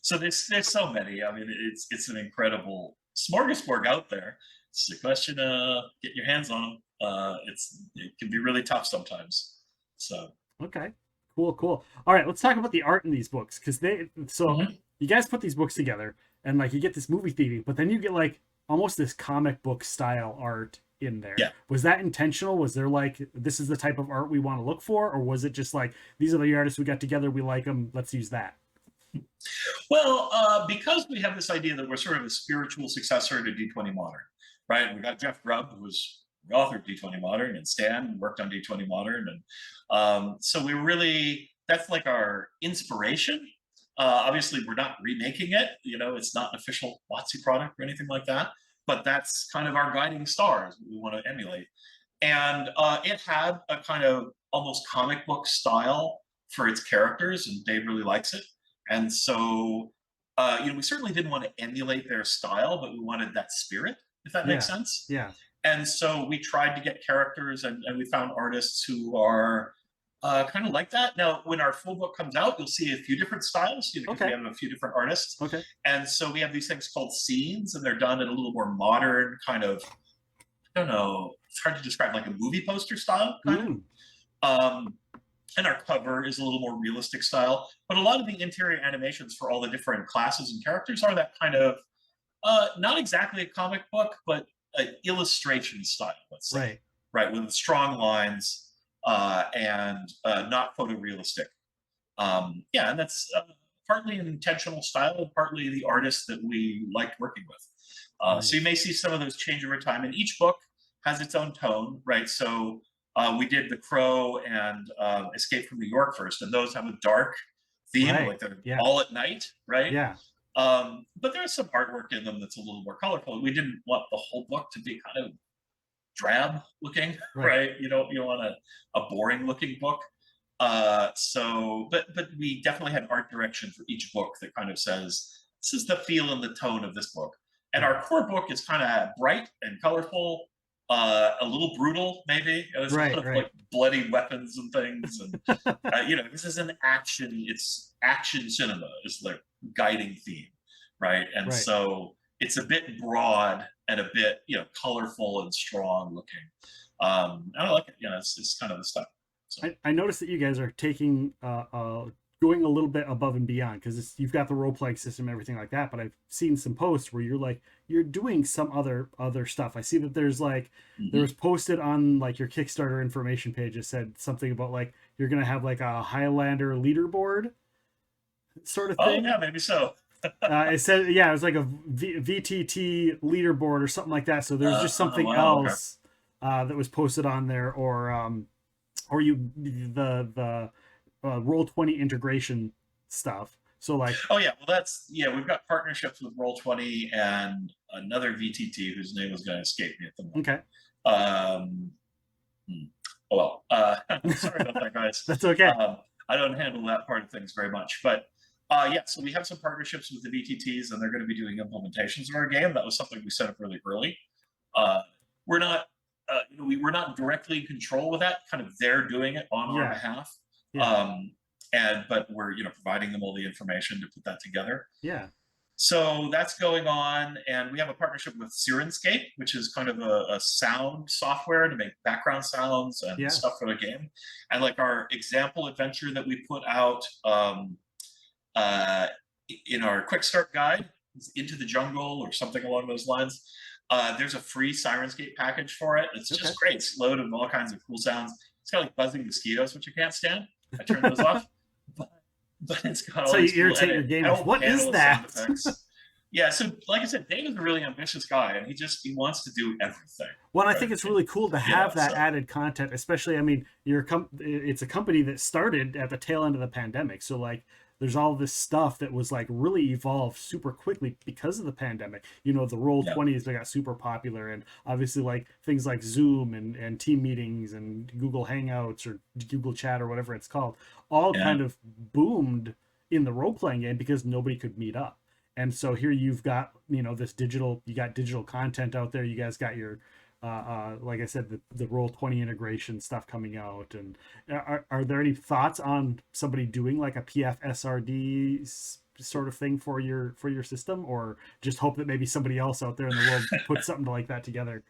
[SPEAKER 2] So there's so many. I mean, it's an incredible smorgasbord out there. It's a question of getting your hands on them. It can be really tough sometimes. So
[SPEAKER 1] Okay. Cool. Cool. All right. Let's talk about the art in these books because
[SPEAKER 2] mhm.
[SPEAKER 1] you guys put these books together and like you get this movie theming, but then you get like almost this comic book style art in there.
[SPEAKER 2] Yeah.
[SPEAKER 1] Was that intentional? Was there like this is the type of art we want to look for, or was it just like these are the artists we got together, we like them, let's use that?
[SPEAKER 2] Well, because we have this idea that we're sort of a spiritual successor to D20 Modern, right? We got Jeff Grubb, who was the author of D20 Modern, and Stan, who worked on D20 Modern, and so that's like our inspiration. Obviously, we're not remaking it. It's not an official WotC product or anything like that, but that's kind of our guiding stars we want to emulate. And it had a kind of almost comic book style for its characters, and Dave really likes it. And so, we certainly didn't want to emulate their style, but we wanted that spirit, if that makes
[SPEAKER 1] Yeah.
[SPEAKER 2] sense.
[SPEAKER 1] Yeah.
[SPEAKER 2] And so we tried to get characters, and we found artists who are kind of like that. Now, when our full book comes out, you'll see a few different styles, because we
[SPEAKER 1] Okay.
[SPEAKER 2] have a few different artists.
[SPEAKER 1] Okay.
[SPEAKER 2] And so we have these things called scenes, and they're done in a little more modern kind of, I don't know, it's hard to describe, like a movie poster style, kind of.
[SPEAKER 1] Mm.
[SPEAKER 2] Um, and our cover is a little more realistic style, but a lot of the interior animations for all the different classes and characters are that kind of not exactly a comic book, but an illustration style, let's say,
[SPEAKER 1] Right.
[SPEAKER 2] right, with strong lines and not photorealistic. Yeah, and that's partly an intentional style and partly the artist that we liked working with. So you
[SPEAKER 1] Nice.
[SPEAKER 2] may see some of those change over time, and each book has its own tone, right? So we did The Crow and Escape from New York first, and those have a dark theme,
[SPEAKER 1] Right.
[SPEAKER 2] like they're
[SPEAKER 1] Yeah.
[SPEAKER 2] all at night, right?
[SPEAKER 1] Yeah.
[SPEAKER 2] But there's some artwork in them that's a little more colorful. We didn't want the whole book to be kind of drab looking,
[SPEAKER 1] Right.
[SPEAKER 2] right? You don't want a boring looking book. But we definitely had art direction for each book that kind of says this is the feel and the tone of this book. And
[SPEAKER 1] Right.
[SPEAKER 2] our core book is kind of bright and colorful, a little brutal, maybe. There's a lot
[SPEAKER 1] Right.
[SPEAKER 2] of
[SPEAKER 1] Right.
[SPEAKER 2] like bloody weapons and things, and this is an action. It's action cinema is the guiding theme, right? And
[SPEAKER 1] Right.
[SPEAKER 2] so it's a bit broad and a bit colorful and strong looking. I like it. It's kind of the stuff. So.
[SPEAKER 1] I noticed that you guys are taking going a little bit above and beyond because you've got the role playing system and everything like that. But I've seen some posts where you're doing some other stuff. I see that there's like there was posted on like your Kickstarter information page. It said something about like you're gonna have like a Highlander leaderboard sort of
[SPEAKER 2] Oh
[SPEAKER 1] thing.
[SPEAKER 2] yeah, maybe so.
[SPEAKER 1] It said it was like a VTT leaderboard or something like that. So there's just something
[SPEAKER 2] Wow, okay.
[SPEAKER 1] else that was posted on there, or you the Roll20 integration stuff. So like,
[SPEAKER 2] Oh yeah, well we've got partnerships with Roll20 and another VTT whose name is going to escape me at the moment.
[SPEAKER 1] okay,
[SPEAKER 2] Um, oh well, sorry about that, guys.
[SPEAKER 1] that's okay.
[SPEAKER 2] I don't handle that part of things very much, but yeah. So we have some partnerships with the VTTs, and they're going to be doing implementations of our game. That was something we set up really early. Uh, we're not, we were not directly in control with that. Kind of, they're doing it on our
[SPEAKER 1] Yeah,
[SPEAKER 2] behalf.
[SPEAKER 1] yeah,
[SPEAKER 2] But we're providing them all the information to put that together.
[SPEAKER 1] yeah.
[SPEAKER 2] So that's going on, and we have a partnership with Sirenscape, which is kind of a sound software to make background sounds and
[SPEAKER 1] Yeah.
[SPEAKER 2] stuff for the game. And like our example adventure that we put out uh, in our quick start guide, Into the Jungle or something along those lines. There's a free Sirenscape package for it. It's
[SPEAKER 1] Okay.
[SPEAKER 2] just great. It's loaded with all kinds of cool sounds. It's got like buzzing mosquitoes, which I can't stand. I turn those off. But, but it's got
[SPEAKER 1] So
[SPEAKER 2] all
[SPEAKER 1] you
[SPEAKER 2] these cool, and
[SPEAKER 1] irritate
[SPEAKER 2] a
[SPEAKER 1] your gamers.
[SPEAKER 2] whole
[SPEAKER 1] What is
[SPEAKER 2] panel of sound
[SPEAKER 1] that?
[SPEAKER 2] effects. Yeah, so like I said, Dave is a really ambitious guy, and he wants to do everything.
[SPEAKER 1] Well, I think
[SPEAKER 2] Right?
[SPEAKER 1] it's really cool to
[SPEAKER 2] You know,
[SPEAKER 1] have that
[SPEAKER 2] so
[SPEAKER 1] added content, especially. I mean, it's a company that started at the tail end of the pandemic, so like, there's all this stuff that was like really evolved super quickly because of the pandemic. You know, the roll
[SPEAKER 2] yeah,
[SPEAKER 1] 20s that got super popular, and obviously like things like Zoom and team meetings and Google Hangouts or Google Chat or whatever it's called, all
[SPEAKER 2] yeah,
[SPEAKER 1] kind of boomed in the role playing game because nobody could meet up. And so here you've got, this digital, you got digital content out there. You guys got your like I said, the roll 20 integration stuff coming out. And are there any thoughts on somebody doing like a PFSRD sort of thing for your system, or just hope that maybe somebody else out there in the world puts something like that together?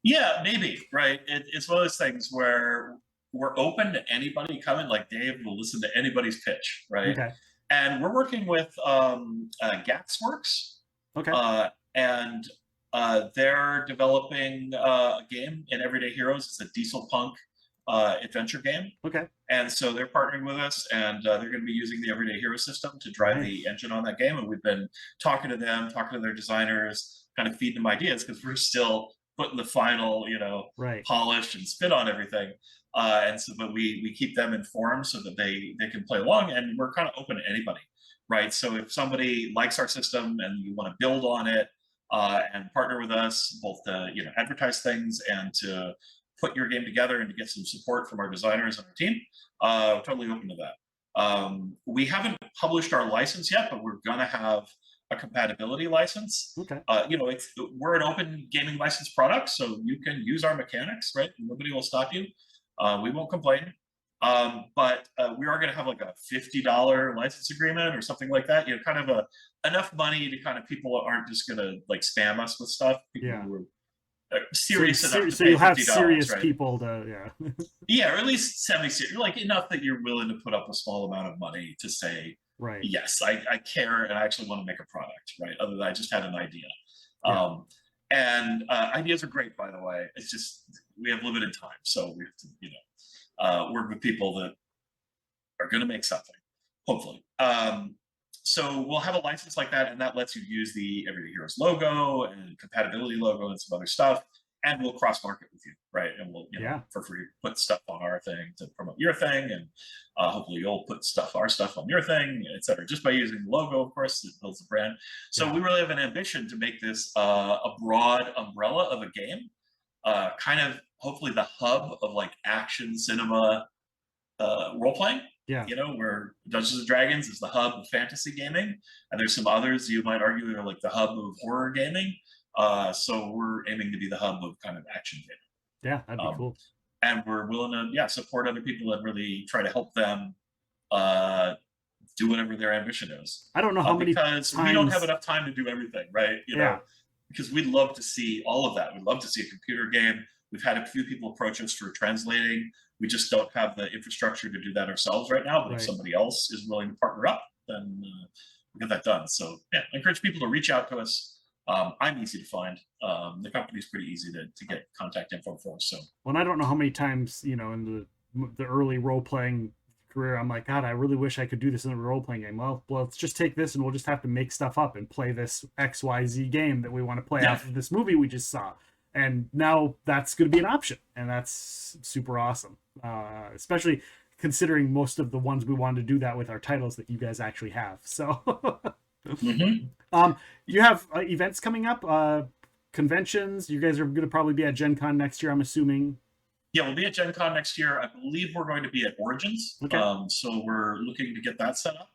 [SPEAKER 2] yeah. Maybe right. It's one of those things where we're open to anybody coming. Like Dave will listen to anybody's pitch, right?
[SPEAKER 1] Okay.
[SPEAKER 2] And we're working with Gatsworks,
[SPEAKER 1] Okay.
[SPEAKER 2] uh, and they're developing a game in Everyday Heroes. It's a diesel punk adventure game,
[SPEAKER 1] Okay.
[SPEAKER 2] and so they're partnering with us, and they're going to be using the Everyday Hero system to drive the
[SPEAKER 1] Nice.
[SPEAKER 2] engine on that game. And we've been talking to them, talking to their designers, kind of feeding them ideas because we're still putting the final,
[SPEAKER 1] Right.
[SPEAKER 2] polish and spin on everything. And so, but we keep them informed so that they can play along, and we're kind of open to anybody, right? So if somebody likes our system and you want to build on it and partner with us, both to advertise things and to put your game together and to get some support from our designers and our team, we're totally open to that. We haven't published our license yet, but we're gonna have a compatibility license.
[SPEAKER 1] Okay.
[SPEAKER 2] We're an open gaming license product, so you can use our mechanics, right? Nobody will stop you. We won't complain. But we are going to have like a $50 license agreement or something like that. Kind of enough money to kind of people aren't just going to like spam us with stuff. People
[SPEAKER 1] Yeah.
[SPEAKER 2] who are serious enough to
[SPEAKER 1] So
[SPEAKER 2] pay
[SPEAKER 1] you'll have
[SPEAKER 2] $50,
[SPEAKER 1] serious
[SPEAKER 2] right?
[SPEAKER 1] people to, yeah.
[SPEAKER 2] Yeah, or at least serious, like enough that you're willing to put up a small amount of money to say,
[SPEAKER 1] Right.
[SPEAKER 2] yes, I care and I actually want to make a product, right? Other than I just had an idea.
[SPEAKER 1] Yeah.
[SPEAKER 2] Um, and ideas are great, by the way. It's just we have limited time, so we have to, work with people that are going to make something, hopefully. So we'll have a license like that, and that lets you use the Everyday Heroes logo and compatibility logo and some other stuff, and we'll cross market with you, right? And we'll,
[SPEAKER 1] Yeah.
[SPEAKER 2] for free, put stuff on our thing to promote your thing, and hopefully you'll put our stuff on your thing, etc. Just by using the logo, of course, it builds the brand. So
[SPEAKER 1] Yeah.
[SPEAKER 2] we really have an ambition to make this a broad umbrella of a game, kind of hopefully the hub of like action cinema role playing.
[SPEAKER 1] Yeah.
[SPEAKER 2] Where Dungeons and Dragons is the hub of fantasy gaming, and there's some others you might argue that are like the hub of horror gaming. So we're aiming to be the hub of kind of action
[SPEAKER 1] Yeah. That'd
[SPEAKER 2] gaming,
[SPEAKER 1] be cool.
[SPEAKER 2] and we're willing to support other people and really try to help them uh, do whatever their ambition is,
[SPEAKER 1] I don't know how many
[SPEAKER 2] because we don't have
[SPEAKER 1] times.
[SPEAKER 2] enough time to do everything, right?
[SPEAKER 1] Yeah.
[SPEAKER 2] Because we'd love to see all of that. We'd love to see a computer game. We've had a few people approach us for translating. We just don't have the infrastructure to do that ourselves right now. But if
[SPEAKER 1] Right.
[SPEAKER 2] somebody else is willing to partner up, then we'll get that done. So yeah, I encourage people to reach out to us. I'm easy to find. The company's pretty easy to get contact info for. So
[SPEAKER 1] Well, I don't know how many times, in the early role playing career, I'm like, God, I really wish I could do this in a role playing game. Well, let's just take this and we'll just have to make stuff up and play this XYZ game that we want to play
[SPEAKER 2] yeah,
[SPEAKER 1] off of this movie we just saw. And now that's going to be an option, and that's super awesome. Especially considering most of the ones we wanted to do that with our titles that you guys actually have. So,
[SPEAKER 2] hmm
[SPEAKER 1] you have events coming up, conventions. You guys are going to probably be at Gen Con next year, I'm assuming.
[SPEAKER 2] yeah, we'll be at Gen Con next year. I believe we're going to be at Origins.
[SPEAKER 1] Okay.
[SPEAKER 2] So we're looking to get that set up.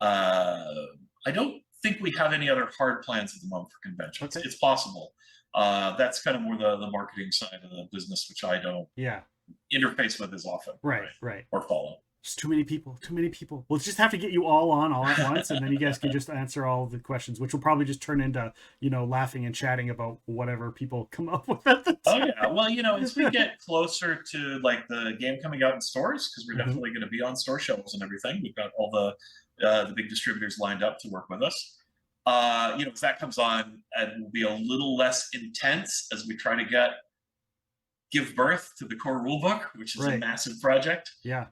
[SPEAKER 2] I don't think we have any other hard plans at the moment for conventions.
[SPEAKER 1] Okay.
[SPEAKER 2] It's possible. That's kind of more the marketing side of the business, which I don't
[SPEAKER 1] Yeah.
[SPEAKER 2] interface with as often.
[SPEAKER 1] Right.
[SPEAKER 2] Or follow.
[SPEAKER 1] Just too many people. We'll just have to get you all on all at once, and then you guys can just answer all of the questions, which will probably just turn into, laughing and chatting about whatever people come up with at the
[SPEAKER 2] Oh
[SPEAKER 1] time.
[SPEAKER 2] yeah. Well, as we get closer to like the game coming out in stores, because we're definitely going to be on store shelves and everything. We've got all the big distributors lined up to work with us. If that comes on and will be a little less intense as we try to give birth to the core rulebook, which is a
[SPEAKER 1] Right.
[SPEAKER 2] massive project,
[SPEAKER 1] Yeah.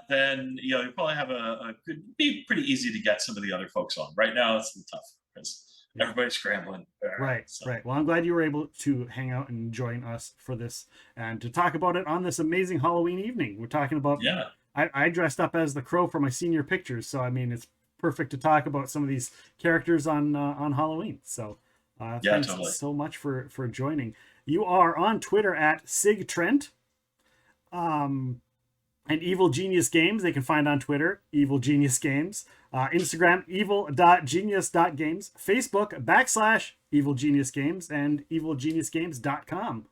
[SPEAKER 2] then you probably have a could be pretty easy to get some of the other folks on. Right now, it's tough because
[SPEAKER 1] Yeah.
[SPEAKER 2] everybody's scrambling.
[SPEAKER 1] Right,
[SPEAKER 2] So.
[SPEAKER 1] right. Well, I'm glad you were able to hang out and join us for this and to talk about it on this amazing Halloween evening. We're talking about,
[SPEAKER 2] Yeah.
[SPEAKER 1] I dressed up as the Crow for my senior pictures, so I mean, it's perfect to talk about some of these characters on Halloween. So,
[SPEAKER 2] Yeah,
[SPEAKER 1] thanks
[SPEAKER 2] totally.
[SPEAKER 1] so much for joining. You are on Twitter at Sig Trent. And Evil Genius Games, they can find on Twitter, Evil Genius Games. Instagram, evil.genius.games. Facebook, /Evil Genius Games, and evilgeniusgames.com.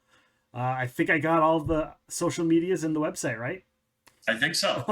[SPEAKER 1] I think I got all the social medias in the website, right?
[SPEAKER 2] I think so.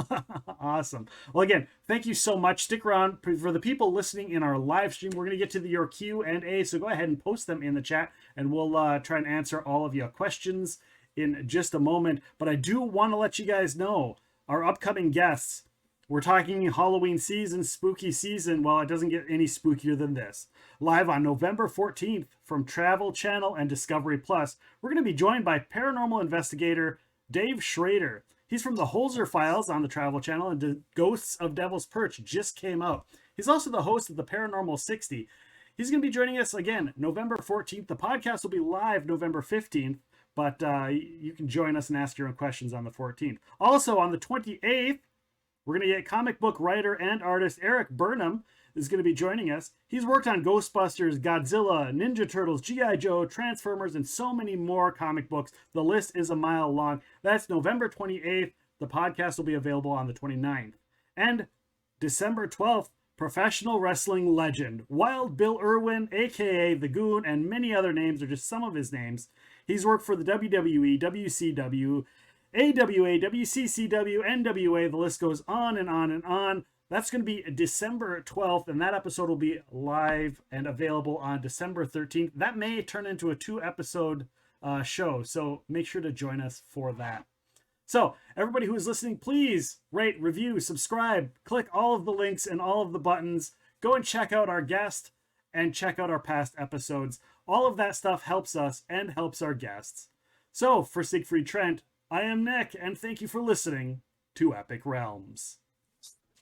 [SPEAKER 1] Awesome. Well, again, thank you so much. Stick around for the people listening in our live stream. We're going to get to your Q&A, so go ahead and post them in the chat, and we'll try and answer all of your questions in just a moment. But I do want to let you guys know our upcoming guests. We're talking Halloween season, spooky season. Well, it doesn't get any spookier than this. Live on November 14th from Travel Channel and Discovery Plus, we're going to be joined by paranormal investigator Dave Schrader. He's from the Holzer Files on the Travel Channel, and the Ghosts of Devil's Perch just came out. He's also the host of the Paranormal 60. He's going to be joining us again November 14th. The podcast will be live November 15th, but you can join us and ask your own questions on the 14th. Also, on the 28th, we're going to get comic book writer and artist Eric Burnham is going to be joining us. He's worked on Ghostbusters, Godzilla, Ninja Turtles, G.I. Joe, Transformers, and so many more comic books. The list is a mile long. That's November 28th. The podcast will be available on the 29th. And December 12th, professional wrestling legend Wild Bill Irwin, a.k.a. The Goon, and many other names are just some of his names. He's worked for the WWE, WCW, AWA, WCCW, NWA. The list goes on and on and on. That's going to be December 12th, and that episode will be live and available on December 13th. That may turn into a 2-episode show, so make sure to join us for that. So, everybody who is listening, please rate, review, subscribe, click all of the links and all of the buttons. Go and check out our guest and check out our past episodes. All of that stuff helps us and helps our guests. So, for Sigfried Trent, I am Nick, and thank you for listening to Epic Realms.